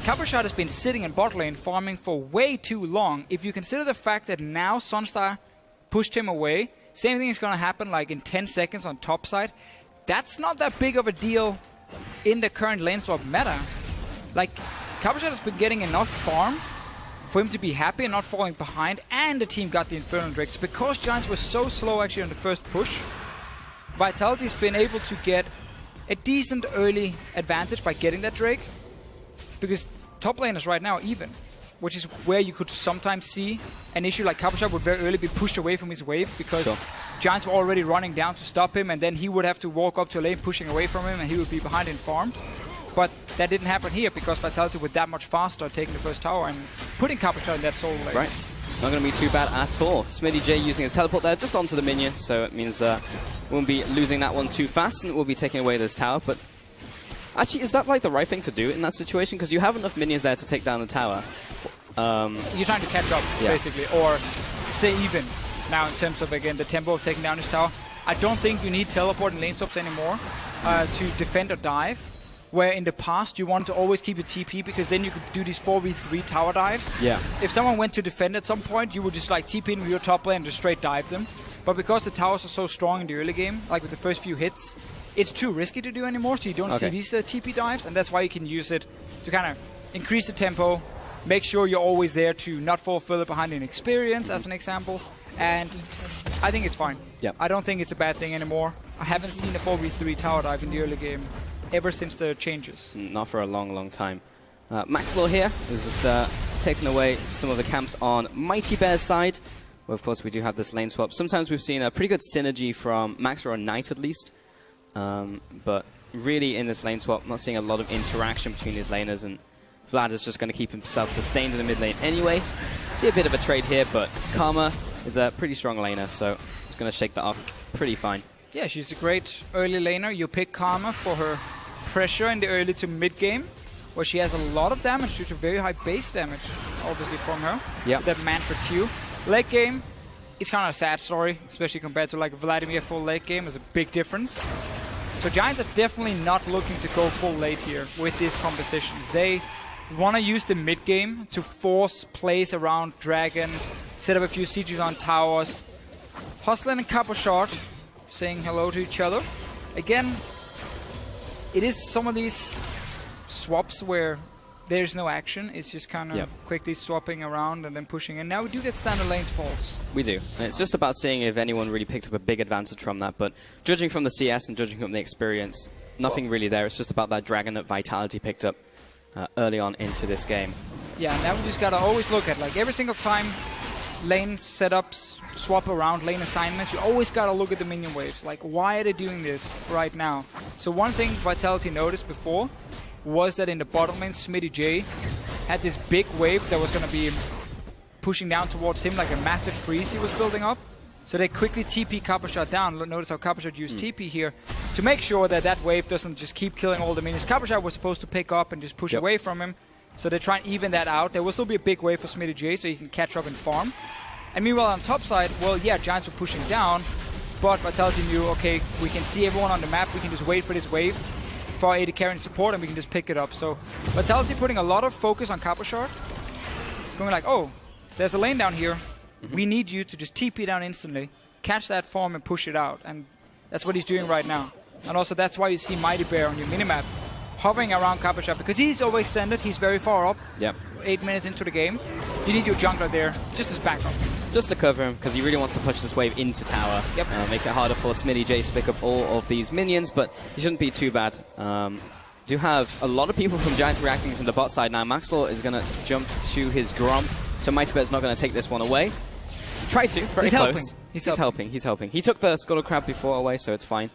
Coppershot has been sitting in bot lane farming for way too long. If you consider the fact that now Sunstar pushed him away, same thing is going to happen like in 10 seconds on top side. That's not that big of a deal in the current lane swap meta. Like, Coppershot has been getting enough farm for him to be happy and not falling behind, and the team got the Infernal Drakes. Because Giants were so slow actually on the first push, Vitality's been able to get a decent early advantage by getting that Drake, because top laners right now are even. which is where you could sometimes see an issue like Capuchon would very early be pushed away from his wave because Giants were already running down to stop him, and then he would have to walk up to a lane pushing away from him, and he would be behind in farm. But that didn't happen here because Vitality were that much faster taking the first tower and putting Capuchon in that solo lane. Right. Not going to be too bad at all. Smitty J using his teleport there just onto the minion, so it means we won't be losing that one too fast, and we'll be taking away this tower. But actually, is that like the right thing to do in that situation? Because you have enough minions there to take down the tower. You're trying to catch up, basically, or stay even. Now, in terms of, again, the tempo of taking down this tower, I don't think you need teleport and lane swaps anymore to defend or dive. Where in the past you wanted to always keep your TP because then you could do these 4v3 tower dives. Yeah. If someone went to defend at some point, you would just like TP in with your top lane and just straight dive them. But because the towers are so strong in the early game, like with the first few hits, it's too risky to do anymore, so you don't see these TP dives, and that's why you can use it to kind of increase the tempo, make sure you're always there to not fall further behind in experience, as an example, and I think it's fine. Yep. I don't think it's a bad thing anymore. I haven't seen a 4v3 tower dive in the early game ever since the changes. Not for a long, long time. Maxlaw here is just taking away some of the camps on Mighty Bear's side. Well, of course, we do have this lane swap. Sometimes we've seen a pretty good synergy from Maxlaw and Knight, at least. But really, in this lane swap, not seeing a lot of interaction between these laners, and Vlad is just going to keep himself sustained in the mid lane anyway. See a bit of a trade here, but Karma is a pretty strong laner, so it's going to shake that off pretty fine. Yeah, she's a great early laner. You pick Karma for her pressure in the early to mid game, where she has a lot of damage due to very high base damage, obviously, from her. Yeah. That Mantra Q. Late game, it's kind of a sad story, especially compared to like Vladimir full late game. There's a big difference. So Giants are definitely not looking to go full late here with these compositions. They want to use the mid game to force plays around dragons, set up a few sieges on towers. Hustlin and Capuchon saying hello to each other. Again, it is some of these swaps where there's no action. It's just kind of quickly swapping around and then pushing in. Now we do get standard lane pulls. We do. And it's just about seeing if anyone really picked up a big advantage from that. But judging from the CS and judging from the experience, nothing really there. It's just about that dragon that Vitality picked up early on into this game. Yeah, now we just got to always look at, like, every single time lane setups swap around, lane assignments, you always got to look at the minion waves. Like, why are they doing this right now? So one thing Vitality noticed before was that in the bottom lane, Smitty J had this big wave that was going to be pushing down towards him, like a massive freeze he was building up. So they quickly TP Capuchon down. Notice how Capuchon used TP here to make sure that that wave doesn't just keep killing all the minions. Capuchon was supposed to pick up and just push away from him. So they try and even that out. There will still be a big wave for Smitty J so he can catch up and farm. And meanwhile on top side, well, yeah, Giants were pushing down, but Vitality knew, okay, we can see everyone on the map, we can just wait for this wave for AD carry and support, and we can just pick it up. So Vitality putting a lot of focus on Capuchon, going like, oh, there's a lane down here, we need you to just TP down instantly, catch that farm and push it out, and that's what he's doing right now. And also that's why you see Mighty Bear on your minimap hovering around Capuchon, because he's overextended, he's very far up, 8 minutes into the game. You need your jungler there, just as backup. Just to cover him, because he really wants to push this wave into tower. Make it harder for Smitty J to pick up all of these minions, but he shouldn't be too bad. Do have a lot of people from Giants reacting to the bot side now. Maxlaw is going to jump to his Grom, so Mighty Bear's not going to take this one away. Try to, very close. He's helping. He took the Scuttle Crab before away, so it's fine.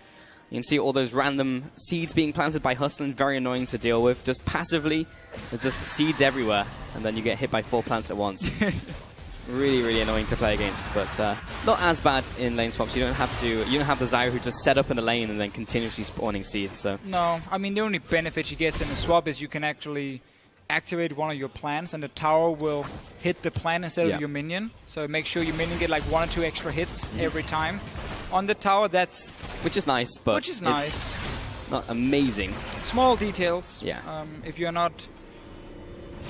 You can see all those random seeds being planted by Hustlin, very annoying to deal with. Just passively, there's just seeds everywhere, and then you get hit by 4 plants at once. Really, really annoying to play against, but not as bad in lane swaps. You don't have the Zyra who just set up in a lane and then continuously spawning seeds. So no, I mean the only benefit she gets in the swap is you can actually activate one of your plants, and the tower will hit the plant instead of your minion. So make sure your minion get like 1 or 2 extra hits every time on the tower. That's which is nice, but it's not amazing. Small details. Yeah. If you're not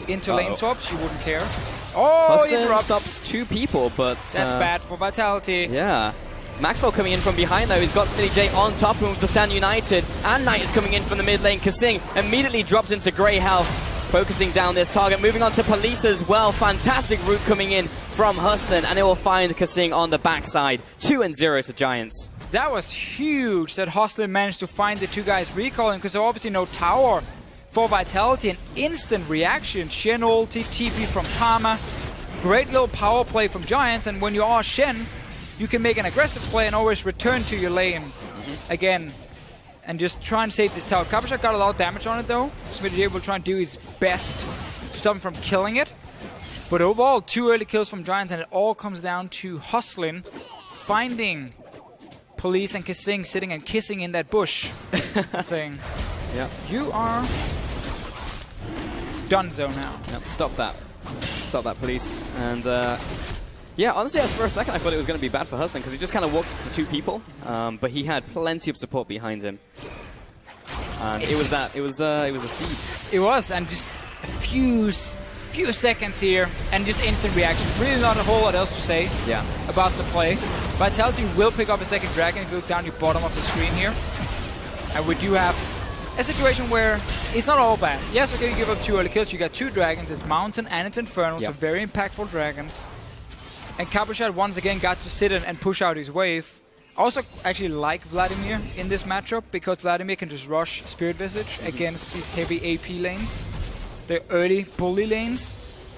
into lane swaps, you wouldn't care. Oh, Hustlin stops 2 people, but that's bad for Vitality. Yeah. Maxwell coming in from behind though. He's got Smitty J on top of him with the Stand United, and Knight is coming in from the mid lane. Kasing immediately dropped into grey health, focusing down this target. Moving on to Police as well. Fantastic route coming in from Hustlin, and it will find Kasing on the backside. 2-0 to Giants. That was huge that Hustlin managed to find the 2 guys recalling, because there obviously no tower For Vitality, an instant reaction. Shen ulti, TP from Karma. Great little power play from Giants, and when you are Shen, you can make an aggressive play and always return to your lane again and just try and save this tower. Capuchat got a lot of damage on it though, so Smitty will try and do his best to stop him from killing it. But overall, 2 early kills from Giants, and it all comes down to hustling, finding Police and Kasing sitting and kissing in that bush, saying, "Yep, you are donezo now." Yep, stop that, Police. And yeah, honestly, for a second I thought it was going to be bad for Hustling because he just kind of walked up to 2 people, but he had plenty of support behind him. And it was a seed. It was, and just a few seconds here, and just instant reaction. Really not a whole lot else to say about the play. Vitality will pick up a second dragon if you look down your bottom of the screen here. And we do have a situation where it's not all bad. Yes, okay, you give up 2 early kills, you got 2 dragons, it's Mountain and it's Infernal, so very impactful dragons. And Capuchat once again got to sit in and push out his wave. I also actually like Vladimir in this matchup because Vladimir can just rush Spirit Visage against these heavy AP lanes. The early bully lanes.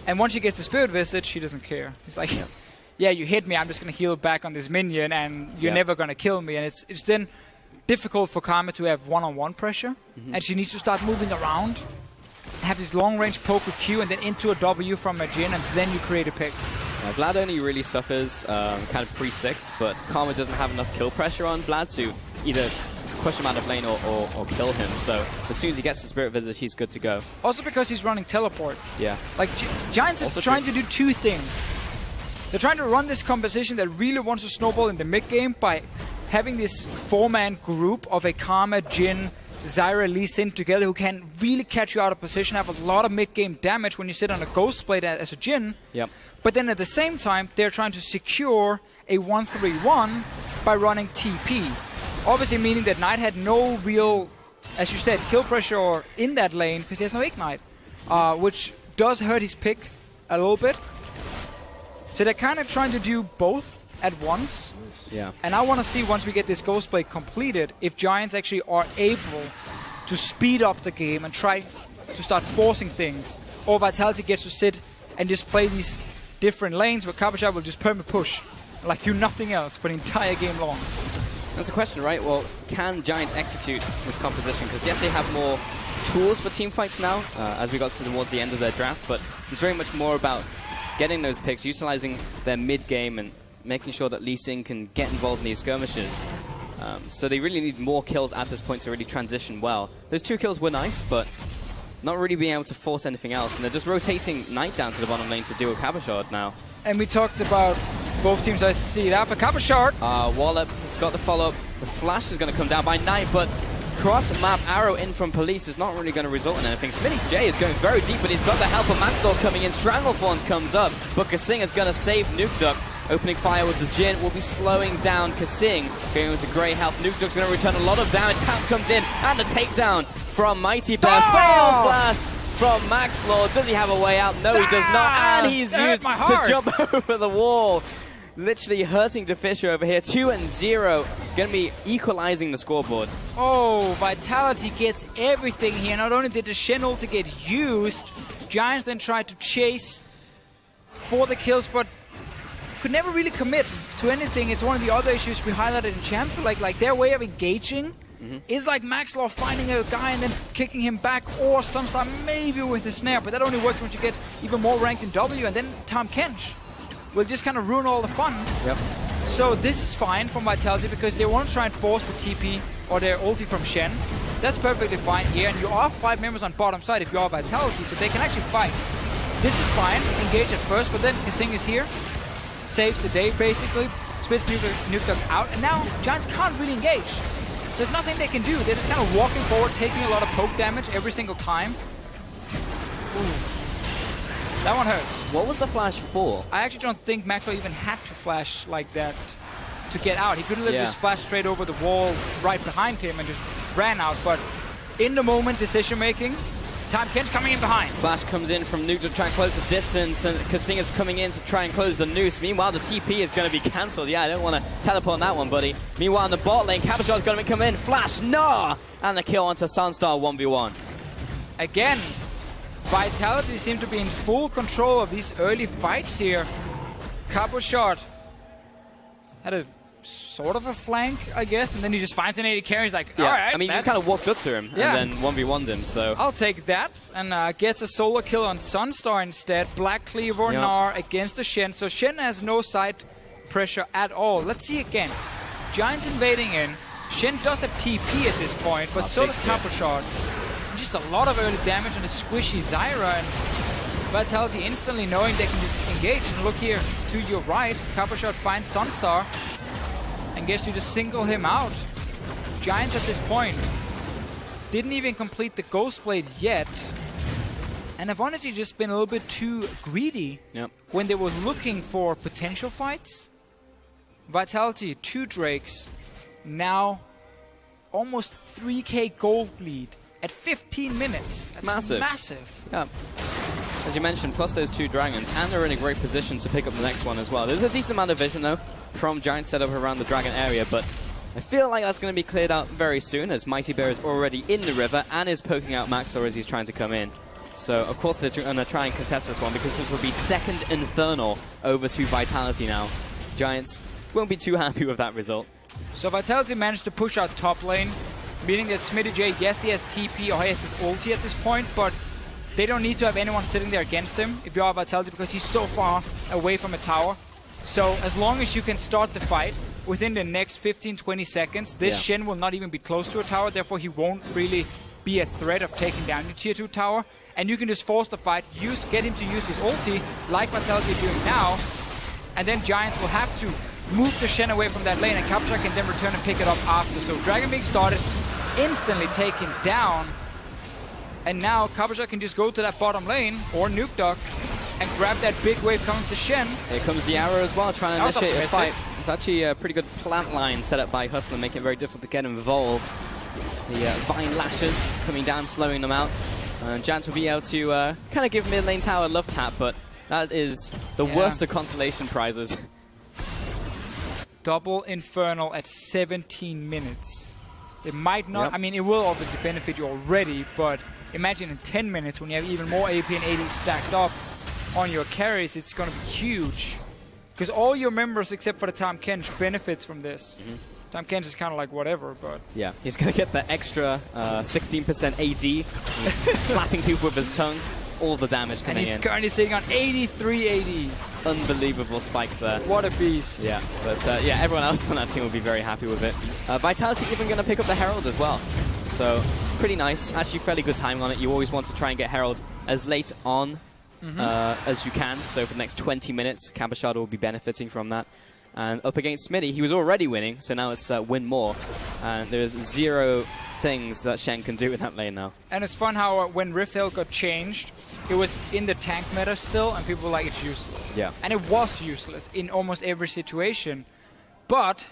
And once he gets the Spirit Visage, he doesn't care. He's like, yeah, you hit me, I'm just going to heal back on this minion and you're never going to kill me. And it's then difficult for Karma to have one-on-one pressure. And she needs to start moving around, have this long-range poke with Q and then into a W from a Jhin, and then you create a pick. Vlad only really suffers kind of pre-6, but Karma doesn't have enough kill pressure on Vlad to either push him out of lane or kill him. So as soon as he gets the Spirit Visage, he's good to go. Also because he's running teleport. Yeah. Like Giants are trying to do 2 things. They're trying to run this composition that really wants to snowball in the mid game by having this 4-man group of a Karma, Jhin, Zyra, Lee Sin together who can really catch you out of position, have a lot of mid-game damage when you sit on a Ghost Blade as a Jhin. Yep. But then at the same time, they're trying to secure a 1-3-1 by running TP. Obviously meaning that Knight had no real, as you said, kill pressure in that lane because he has no Ignite, which does hurt his pick a little bit. So they're kind of trying to do both at once. Yeah. And I want to see, once we get this Ghost Blade completed, if Giants actually are able to speed up the game and try to start forcing things, or Vitality gets to sit and just play these different lanes where Capuchat will just perma push, like do nothing else for the entire game long. That's the question, right? Well, can Giants execute this composition? Because yes, they have more tools for team fights now, as we got towards the end of their draft, but it's very much more about getting those picks, utilizing their mid-game and making sure that Lee Sin can get involved in these skirmishes. So they really need more kills at this point to really transition well. Those 2 kills were nice, but not really being able to force anything else. And they're just rotating Knight down to the bottom lane to deal with Capuchat now. And we talked about both teams. I see that for Capuchat. Wallop has got the follow-up. The flash is going to come down by Knight, but cross-map arrow in from Police is not really going to result in anything. Smitty J is going very deep, but he's got the help of Manslor coming in. Stranglethorn comes up, but Kasing is going to save Nukeduck. Opening fire with the Jhin will be slowing down Kasing. Going into grey health. Nukeduck's going to return a lot of damage. Pounce comes in, and the takedown from Mighty Bear. Fail flash from Maxlord. Does he have a way out? No, he does not. And he's used to jump over the wall. Literally hurting DeFisher over here. 2-0. Going to be equalizing the scoreboard. Oh, Vitality gets everything here. Not only did the Shen ult get used, Giants then tried to chase for the kills, but could never really commit to anything. It's one of the other issues we highlighted in Champs. Like their way of engaging is like Maxlaw finding a guy and then kicking him back, or Sunstar maybe with a snare, but that only works once you get even more ranked in W, and then Tom Kench will just kind of ruin all the fun. Yep. So this is fine from Vitality because they want to try and force the TP or their ulti from Shen. That's perfectly fine here, and you are 5 members on bottom side if you are Vitality, so they can actually fight. This is fine, engage at first, but then Kasing is here, saves the day basically, spits Nukeduck out, and now Giants can't really engage. There's nothing they can do. They're just kind of walking forward, taking a lot of poke damage every single time. Ooh. That one hurts. What was the flash for? I actually don't think Maxwell even had to flash like that to get out. He could have just flashed straight over the wall right behind him and just ran out, but in the moment decision making, Time Kench coming in behind. Flash comes in from Nuke to try and close the distance, and Kasing is coming in to try and close the noose. Meanwhile, the TP is going to be cancelled. Yeah, I don't want to teleport on that one, buddy. Meanwhile, in the bot lane, Capuchat's going to come in. Flash, no! And the kill onto Sunstar 1v1. again, Vitality seem to be in full control of these early fights here. Caboshot had a sort of a flank, I guess, and then he just finds an 80 carry. He's like, all right. I mean, he just kind of walked up to him and then 1v1'd him, so... I'll take that, and gets a solo kill on Sunstar instead. Black Cleaver, Gnar against the Shen, so Shen has no side pressure at all. Let's see again. Giants invading in. Shen does have TP at this point, but so does Caboshot. Just a lot of early damage on the squishy Zyra, and Vitality instantly knowing they can just engage. And look here, to your right, Caboshot finds Sunstar, and gets you to single him out. Giants at this point didn't even complete the Ghost Blade yet, and have honestly just been a little bit too greedy when they were looking for potential fights. Vitality, 2 Drakes, now almost 3k gold lead at 15 minutes. That's massive. Yeah. As you mentioned, plus those 2 dragons, and they're in a great position to pick up the next one as well. There's a decent amount of vision, though, from Giant setup around the dragon area, but I feel like that's going to be cleared out very soon, as Mighty Bear is already in the river and is poking out Maxor as he's trying to come in. So, of course, they're going to try and contest this one, because this will be second Infernal over to Vitality now. Giants won't be too happy with that result. So Vitality managed to push out top lane, meaning that Smitty J, yes, he has TP or he has his ulti at this point, but they don't need to have anyone sitting there against him if you are Vitality, because he's so far away from a tower. So as long as you can start the fight within the next 15-20 seconds, this Shen will not even be close to a tower, therefore he won't really be a threat of taking down your tier 2 tower, and you can just force the fight, get him to use his ulti, like Vitality is doing now, and then Giants will have to move the Shen away from that lane, and Caboshot can then return and pick it up after. So Dragon being started, instantly taken down, and now Caboshot can just go to that bottom lane, or Nuke Dog, and grab that big wave coming to Shen. Here comes the arrow as well, trying to initiate a fight. It's actually a pretty good plant line set up by Hustler, making it very difficult to get involved. The Vine Lashes coming down, slowing them out. And Giants will be able to kind of give mid lane tower a love tap, but that is the worst of consolation prizes. Double Infernal at 17 minutes. It might not, I mean, it will obviously benefit you already, but imagine in 10 minutes when you have even more AP and AD stacked up on your carries, it's going to be huge. Because all your members, except for the Tahm Kench, benefits from this. Tahm Kench is kind of like whatever, but... Yeah, he's going to get the extra 16% AD. He's slapping people with his tongue. All the damage coming in. And he's currently sitting on 83 AD. Unbelievable spike there. What a beast. Yeah, but yeah, everyone else on that team will be very happy with it. Vitality even going to pick up the Herald as well. So, pretty nice. Actually, fairly good timing on it. You always want to try and get Herald as late on as you can. So for the next 20 minutes, Caboshot will be benefiting from that. And up against Smitty, he was already winning, so now it's win more. And there's 0 things that Shen can do in that lane now. And it's fun how when Rift Hill got changed, it was in the tank meta still, and people were like, it's useless. Yeah. And it was useless in almost every situation. But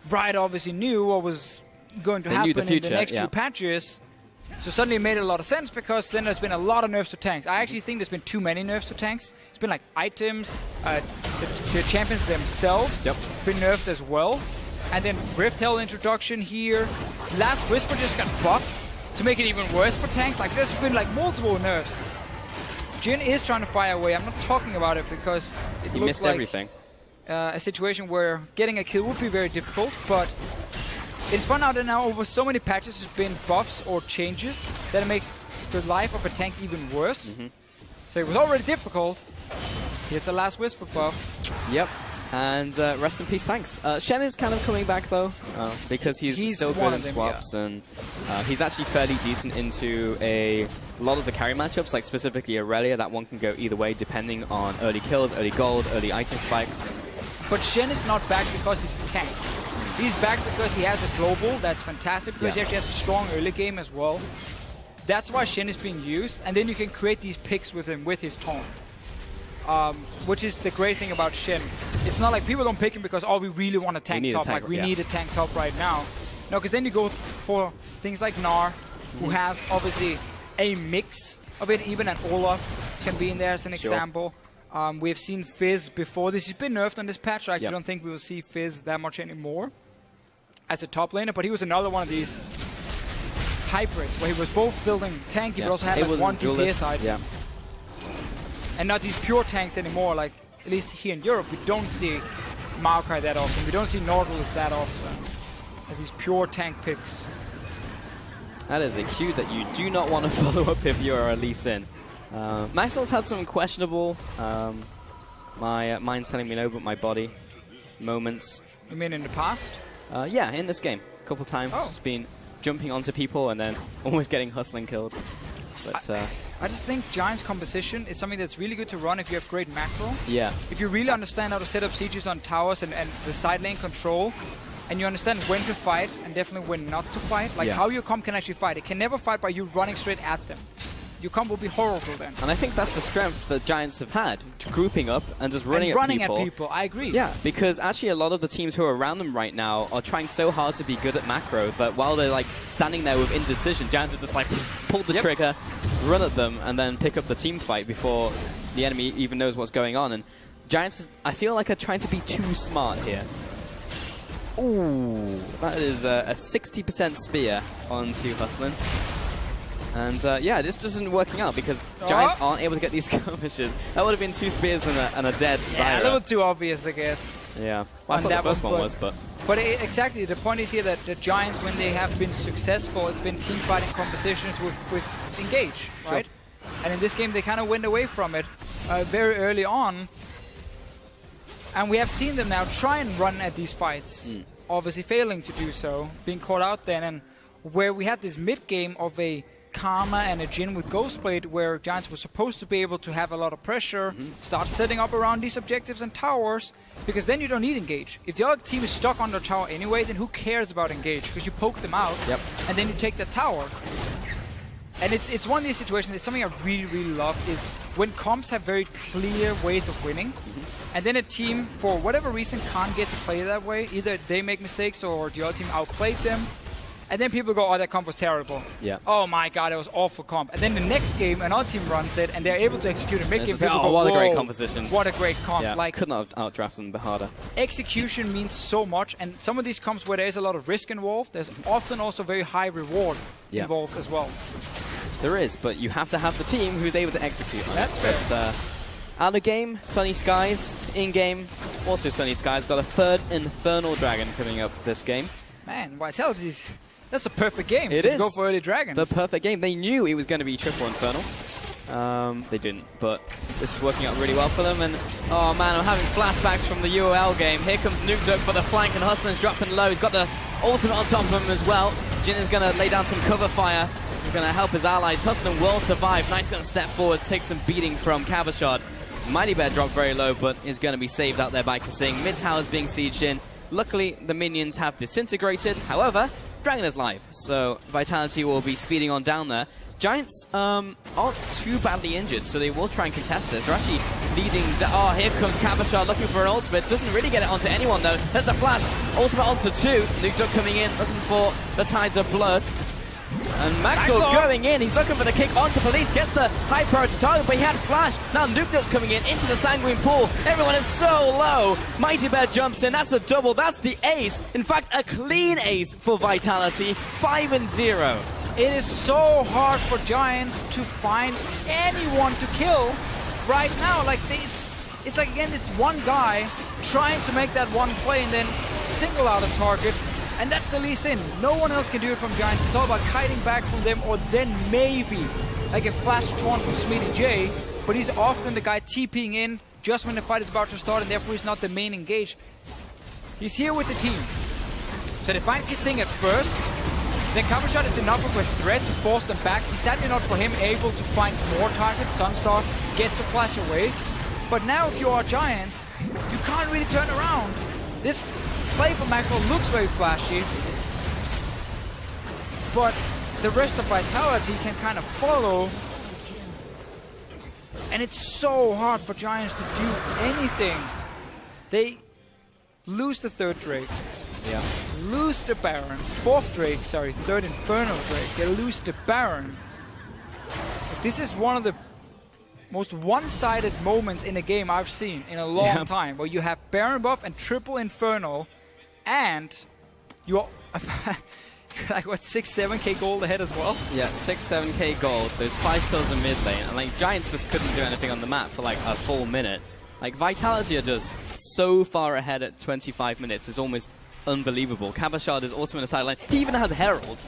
Riot obviously knew what was going to happen in the next few patches. So suddenly it made a lot of sense, because then there's been a lot of nerfs to tanks. I actually think there's been too many nerfs to tanks. It's been like items, the champions themselves been nerfed as well. And then Rift Hell introduction here. Last Whisper just got buffed to make it even worse for tanks. Like there's been like multiple nerfs. Jhin is trying to fire away. I'm not talking about it because it he looks missed like everything. A situation where getting a kill would be very difficult, but it's fun out there now. Over so many patches there's been buffs or changes that it makes the life of a tank even worse. So it was already difficult. Here's the Last Whisper buff. Yep. And rest in peace, tanks. Shen is kind of coming back, though, because he's still good in swaps, and he's actually fairly decent into a lot of the carry matchups, like specifically Aurelia. That one can go either way, depending on early kills, early gold, early item spikes. But Shen is not back because he's a tank. He's back because he has a global. That's fantastic, because he actually has a strong early game as well. That's why Shen is being used, and then you can create these picks with him with his taunt. Which is the great thing about Shen. It's not like people don't pick him because, oh, we really want a tank top. Like, we need a tank top right now. No, because then you go for things like Gnar, who has obviously a mix of it. Even an Olaf can be in there as an example. We've seen Fizz before. This has been nerfed on this patch. I actually don't think we will see Fizz that much anymore as a top laner, but he was another one of these hybrids, where he was both building tanky, but also had like one DPS item. Yeah. And not these pure tanks anymore, like, at least here in Europe, we don't see Maokai that often. We don't see Nautilus that often as these pure tank picks. That is a cue that you do not want to follow up if you're a Lee Sin. Maxwell's had some questionable, my mind's telling me no, but my body moments. You mean in the past? Yeah, in this game. A couple times. Just been jumping onto people and then almost getting hustling killed. But I just think Giants composition is something that's really good to run if you have great macro. Yeah. If you really understand how to set up sieges on towers and the side lane control, and you understand when to fight and definitely when not to fight, like how your comp can actually fight. It can never fight by you running straight at them. Your comp will be horrible then. And I think that's the strength that Giants have had, grouping up and just running at people. I agree. Yeah, because actually a lot of the teams who are around them right now are trying so hard to be good at macro that while they're like standing there with indecision, Giants are just like pull the trigger, run at them, and then pick up the team fight before the enemy even knows what's going on. And Giants, I feel like, are trying to be too smart here. Ooh, that is a 60% spear onto Hustlin. And yeah, this just isn't working out because Giants aren't able to get these skirmishes. That would have been 2 spears and a dead Zyra. Yeah, a little too obvious, I guess. Yeah, well, I thought the first one was, but... But exactly, the point is here that the Giants, when they have been successful, it's been team fighting compositions with Engage, right? Sure. And in this game, they kind of went away from it very early on. And we have seen them now try and run at these fights, obviously failing to do so, being caught out then. And where we had this mid-game of a Karma and a Jhin with Ghostblade, where Giants were supposed to be able to have a lot of pressure, start setting up around these objectives and towers, because then you don't need Engage. If the other team is stuck on the tower anyway, then who cares about Engage? Because you poke them out, and then you take the tower. And it's one of these situations, it's something I really, really love, is when comps have very clear ways of winning, and then a team, for whatever reason, can't get to play that way. Either they make mistakes or the other team outplayed them. And then people go, oh, that comp was terrible. Yeah. Oh my god, it was awful comp. And then the next game, another team runs it, and they're able to execute a mid-game. Oh, what a great composition. What a great comp. Yeah, like, could not have outdrafted them harder. Execution means so much, and some of these comps where there's a lot of risk involved, there's often also very high reward involved as well. There is, but you have to have the team who's able to execute on That's it. fair. Out of game, Sunny Skies. In game, also Sunny Skies. Got a third Infernal Dragon coming up this game. Man, Vitality's... That's a perfect game to go for early dragons. The perfect game. They knew it was going to be triple Infernal. They didn't, but this is working out really well for them. And oh man, I'm having flashbacks from the UOL game. Here comes Nukeduck for the flank, and Hustlin's dropping low. He's got the ultimate on top of him as well. Jhin is going to lay down some cover fire. He's going to help his allies. Hustlin will survive. Knight's going to step forwards, take some beating from Cavachard. Mighty Bear dropped very low, but is going to be saved out there by Kasing. Mid tower's being sieged in. Luckily, the minions have disintegrated. However, Dragon is live, so Vitality will be speeding on down there. Giants aren't too badly injured, so they will try and contest this. They're actually leading... Oh, here comes Cavachard looking for an ultimate. Doesn't really get it onto anyone, though. There's the flash. Ultimate onto 2. Nukeduck coming in, looking for the Tides of Blood. And Maxwell going in. He's looking for the kick onto Police. Gets the high priority target, but he had flash. Now Nukeduck's coming in into the Sanguine Pool. Everyone is so low. Mighty Bear jumps in. That's a double. That's the ace. In fact, a clean ace for Vitality. 5-0. It is so hard for Giants to find anyone to kill right now. Like it's like, again, it's one guy trying to make that one play and then single out a target. And that's the Lee Sin. No one else can do it from Giants. It's all about kiting back from them, or then maybe like a flash taunt from Smitty J. But he's often the guy TPing in just when the fight is about to start, and therefore he's not the main engage. He's here with the team. So they find Kasing at first. Then Cavachard is enough of a threat to force them back. He's sadly not for him able to find more targets. Sunstar gets the flash away. But now if you are Giants, you can't really turn around. This play for Maxwell looks very flashy, but the rest of Vitality can kind of follow, and it's so hard for Giants to do anything. They lose the third Drake, lose the Baron, third Infernal Drake, they lose the Baron. This is one of the most one-sided moments in a game I've seen in a long time, where you have Baron buff and triple Infernal, and you're like what, 6-7k gold ahead as well. Yeah, 6-7k gold. There's 5 kills in mid lane, and like Giants just couldn't do anything on the map for like a full minute. Like Vitality are just so far ahead at 25 minutes. It's almost unbelievable. Kabashard is also in the sideline. He even has Herald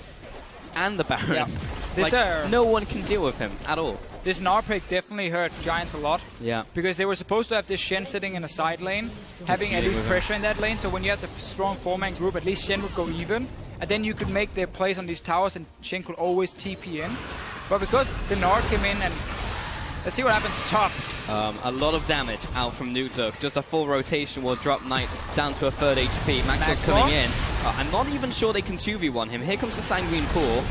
and the Baron. Yeah. No one can deal with him at all. This Gnar pick definitely hurt Giants a lot. Yeah. Because they were supposed to have this Shen sitting in a side lane, having at least pressure in that lane. So when you have the strong 4-man group, at least Shen would go even. And then you could make their plays on these towers and Shen could always TP in. But because the Gnar came in and... Let's see what happens top. A lot of damage out from Nukduk. Just a full rotation will drop Knight down to a 3rd HP. Maxwell's coming in. I'm not even sure they can 2v1 him. Here comes the Sanguine Pool.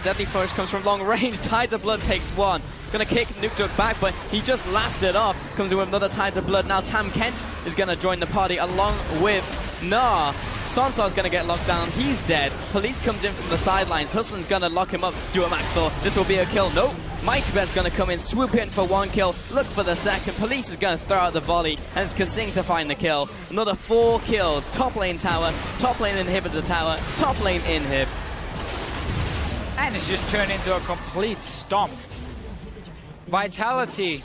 Deadly Flourish comes from long range. Tides of Blood takes one. Gonna kick Nukduk back, but he just laughs it off. Comes in with another Tides of Blood. Now Tam Kench is gonna join the party along with Gnar. Sansar's gonna get locked down. He's dead. Police comes in from the sidelines. Hustlin's gonna lock him up. Do a max door. This will be a kill. Nope. Mighty Bear's gonna come in, swoop in for 1 kill, look for the second. Police is gonna throw out the volley, and it's Kasing to find the kill. Another 4 kills. Top lane tower, top lane inhibitor tower, top lane inhib. And it's just turned into a complete stomp. Vitality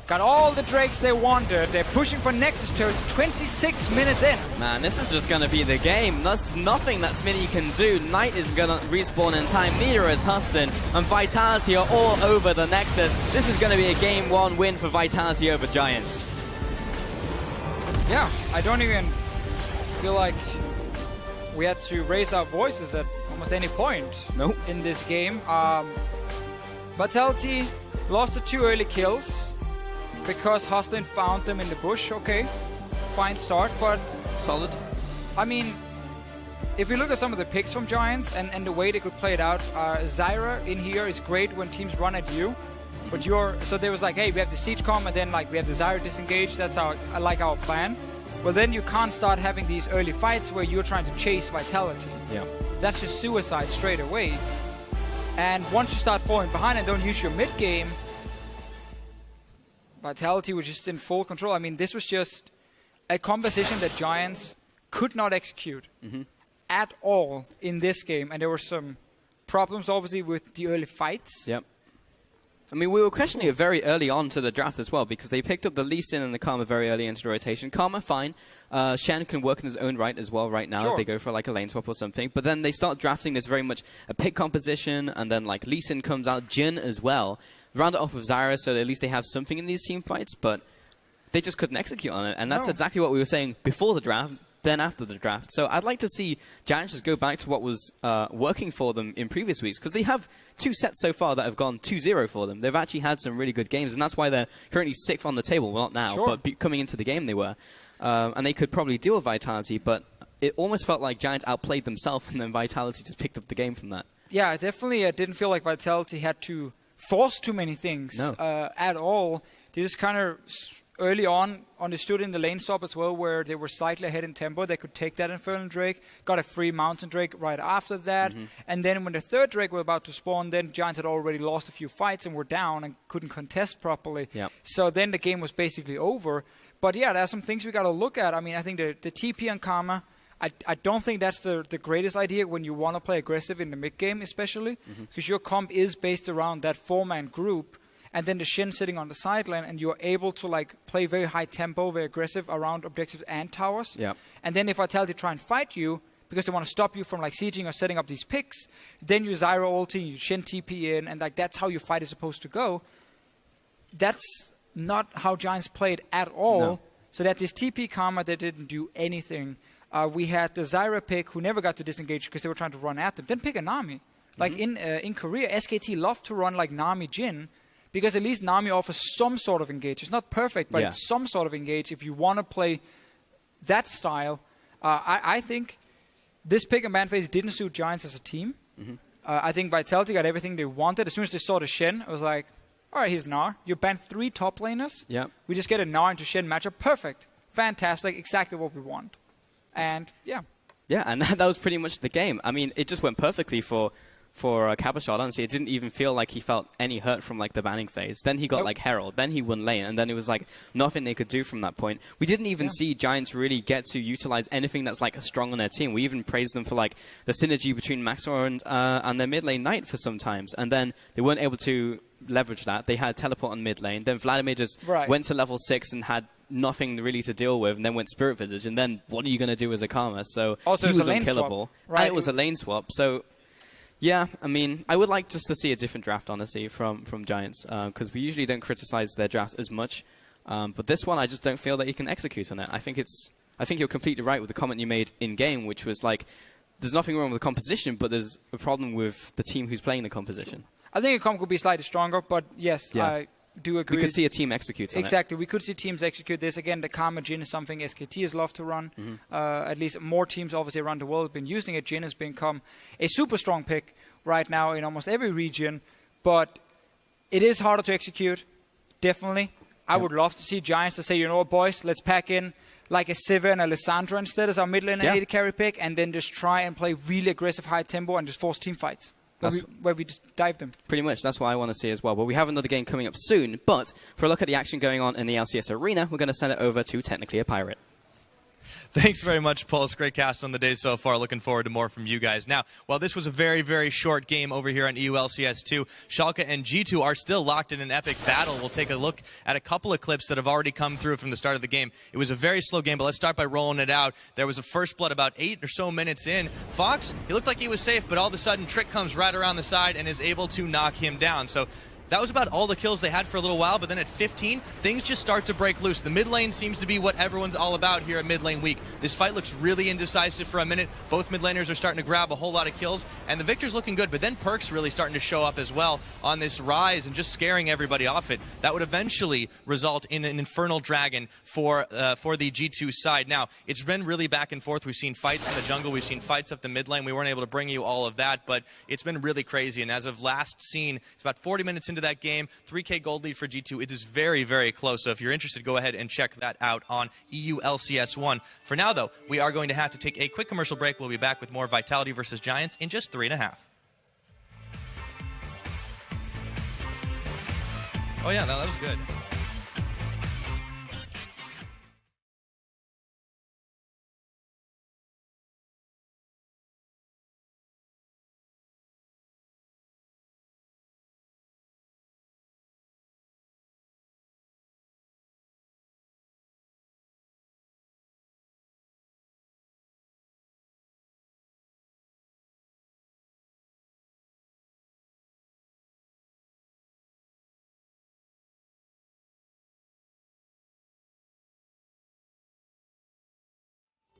got all the Drakes they wanted. They're pushing for Nexus turrets 26 minutes in. Man, this is just going to be the game. There's nothing that Smitty can do. Knight is going to respawn in time. Meteor is hustling. And Vitality are all over the Nexus. This is going to be a game 1 win for Vitality over Giants. Yeah, I don't even feel like we had to raise our voices at almost any point in this game. Vitality lost the 2 early kills because Hostin found them in the bush. Okay, fine start, but solid. I mean, if you look at some of the picks from Giants and the way they could play it out, Zyra in here is great when teams run at you. But so there was like, hey, we have the siege comm and then like we have the Zyra disengage. That's our plan. Well, then you can't start having these early fights where you're trying to chase Vitality. Yeah. That's just suicide straight away. And once you start falling behind and don't use your mid game, Vitality was just in full control. I mean, this was just a composition that Giants could not execute at all in this game. And there were some problems, obviously, with the early fights. Yep. I mean, we were questioning it very early on to the draft as well, because they picked up the Lee Sin and the Karma very early into the rotation. Karma, fine. Shen can work in his own right as well right now if they go for like a lane swap or something. But then they start drafting this very much a pick composition, and then like Lee Sin comes out, Jin as well. Round it off with Zyra, so at least they have something in these team fights, but they just couldn't execute on it. And that's exactly what we were saying before the draft, then after the draft. So I'd like to see Giants just go back to what was working for them in previous weeks, because they have 2 sets so far that have gone 2-0 for them. They've actually had some really good games, and that's why they're currently 6th on the table. Well, not now, but coming into the game they were. And they could probably deal with Vitality, but it almost felt like Giants outplayed themselves, and then Vitality just picked up the game from that. Yeah, I definitely didn't feel like Vitality had to force too many things at all. They just kind of early on understood in the lane swap as well, where they were slightly ahead in tempo. They could take that Infernal Drake, got a free Mountain Drake right after that. And then when the 3rd Drake were about to spawn, then Giants had already lost a few fights and were down and couldn't contest properly. So then the game was basically over. But yeah, there are some things we got to look at. I mean, I think the TP on Karma, I don't think that's the greatest idea when you want to play aggressive in the mid game, especially because your comp is based around that 4-man group, and then the Shin sitting on the sideline, and you're able to like play very high tempo, very aggressive around objectives and towers. And then if Vitality try and fight you because they want to stop you from like sieging or setting up these picks, then you Zyra ulti, you Shin TP in, and like that's how your fight is supposed to go. That's not how Giants played at all. So that this TP Karma, they didn't do anything. We had the Zyra pick who never got to disengage because they were trying to run at them. Then pick a Nami. Like in Korea, SKT loved to run like Nami Jin because at least Nami offers some sort of engage. It's not perfect, but it's some sort of engage if you want to play that style. I think this pick and ban phase didn't suit Giants as a team. I think Vitality got everything they wanted. As soon as they saw the Shen, I was like, all right, here's Gnar. You banned 3 top laners. We just get a Gnar into Shen matchup. Perfect. Fantastic. Exactly what we want. And, yeah. Yeah, and that was pretty much the game. I mean, it just went perfectly for Cabochard, honestly, it didn't even feel like he felt any hurt from like the banning phase. Then he got like Herald, then he won lane, and then it was like nothing they could do from that point. We didn't even see Giants really get to utilize anything that's like strong on their team. We even praised them for like the synergy between Maxor and their mid lane Knight for some times, and then they weren't able to leverage that. They had teleport on mid lane, then Vladimir just went to level 6 and had nothing really to deal with, and then went Spirit Visage, and then what are you going to do as a Karma? So also he was unkillable. Right. And it was a lane swap, so yeah, I mean, I would like just to see a different draft, honestly, from Giants, because we usually don't criticize their drafts as much. But this one, I just don't feel that he can execute on it. I think you're completely right with the comment you made in-game, which was like, there's nothing wrong with the composition, but there's a problem with the team who's playing the composition. I think a comp could be slightly stronger, but yes, I do agree. We could see a team execute on Exactly, we could see teams execute this. Again, the Karma Jhin is something SKT has loved to run. At least more teams obviously around the world have been using it. Jhin has become a super strong pick right now in almost every region, but it is harder to execute, definitely. I would love to see Giants to say, you know what, boys, let's pack in like a Siva and a Lissandra instead as our mid lane and AD carry pick, and then just try and play really aggressive high tempo and just force team fights. Where we just dive them. Pretty much, that's what I want to see as well. But we have another game coming up soon. But for a look at the action going on in the LCS arena, we're going to send it over to Technically a Pirate. Thanks very much, Pulse. Great cast on the day so far. Looking forward to more from you guys. Now, while this was a very, very short game over here on EU LCS 2, Schalke and G2 are still locked in an epic battle. We'll take a look at a couple of clips that have already come through from the start of the game. It was a very slow game, but let's start by rolling it out. There was a first blood about 8 or so minutes in. Fox, he looked like he was safe, but all of a sudden, Trick comes right around the side and is able to knock him down. So that was about all the kills they had for a little while, but then at 15, things just start to break loose. The mid lane seems to be what everyone's all about here at mid lane week. This fight looks really indecisive for a minute. Both mid laners are starting to grab a whole lot of kills, and the victor's looking good, but then Perk's really starting to show up as well on this rise and just scaring everybody off it. That would eventually result in an Infernal Dragon for the G2 side. Now, it's been really back and forth. We've seen fights in the jungle. We've seen fights up the mid lane. We weren't able to bring you all of that, but it's been really crazy, and as of last seen, it's about 40 minutes into that game, 3K gold lead for G2. It is very, very close. So if you're interested, go ahead and check that out on EU LCS 1. For now, though, we are going to have to take a quick commercial break. We'll be back with more Vitality versus Giants in just 3.5. Oh, yeah, that was good.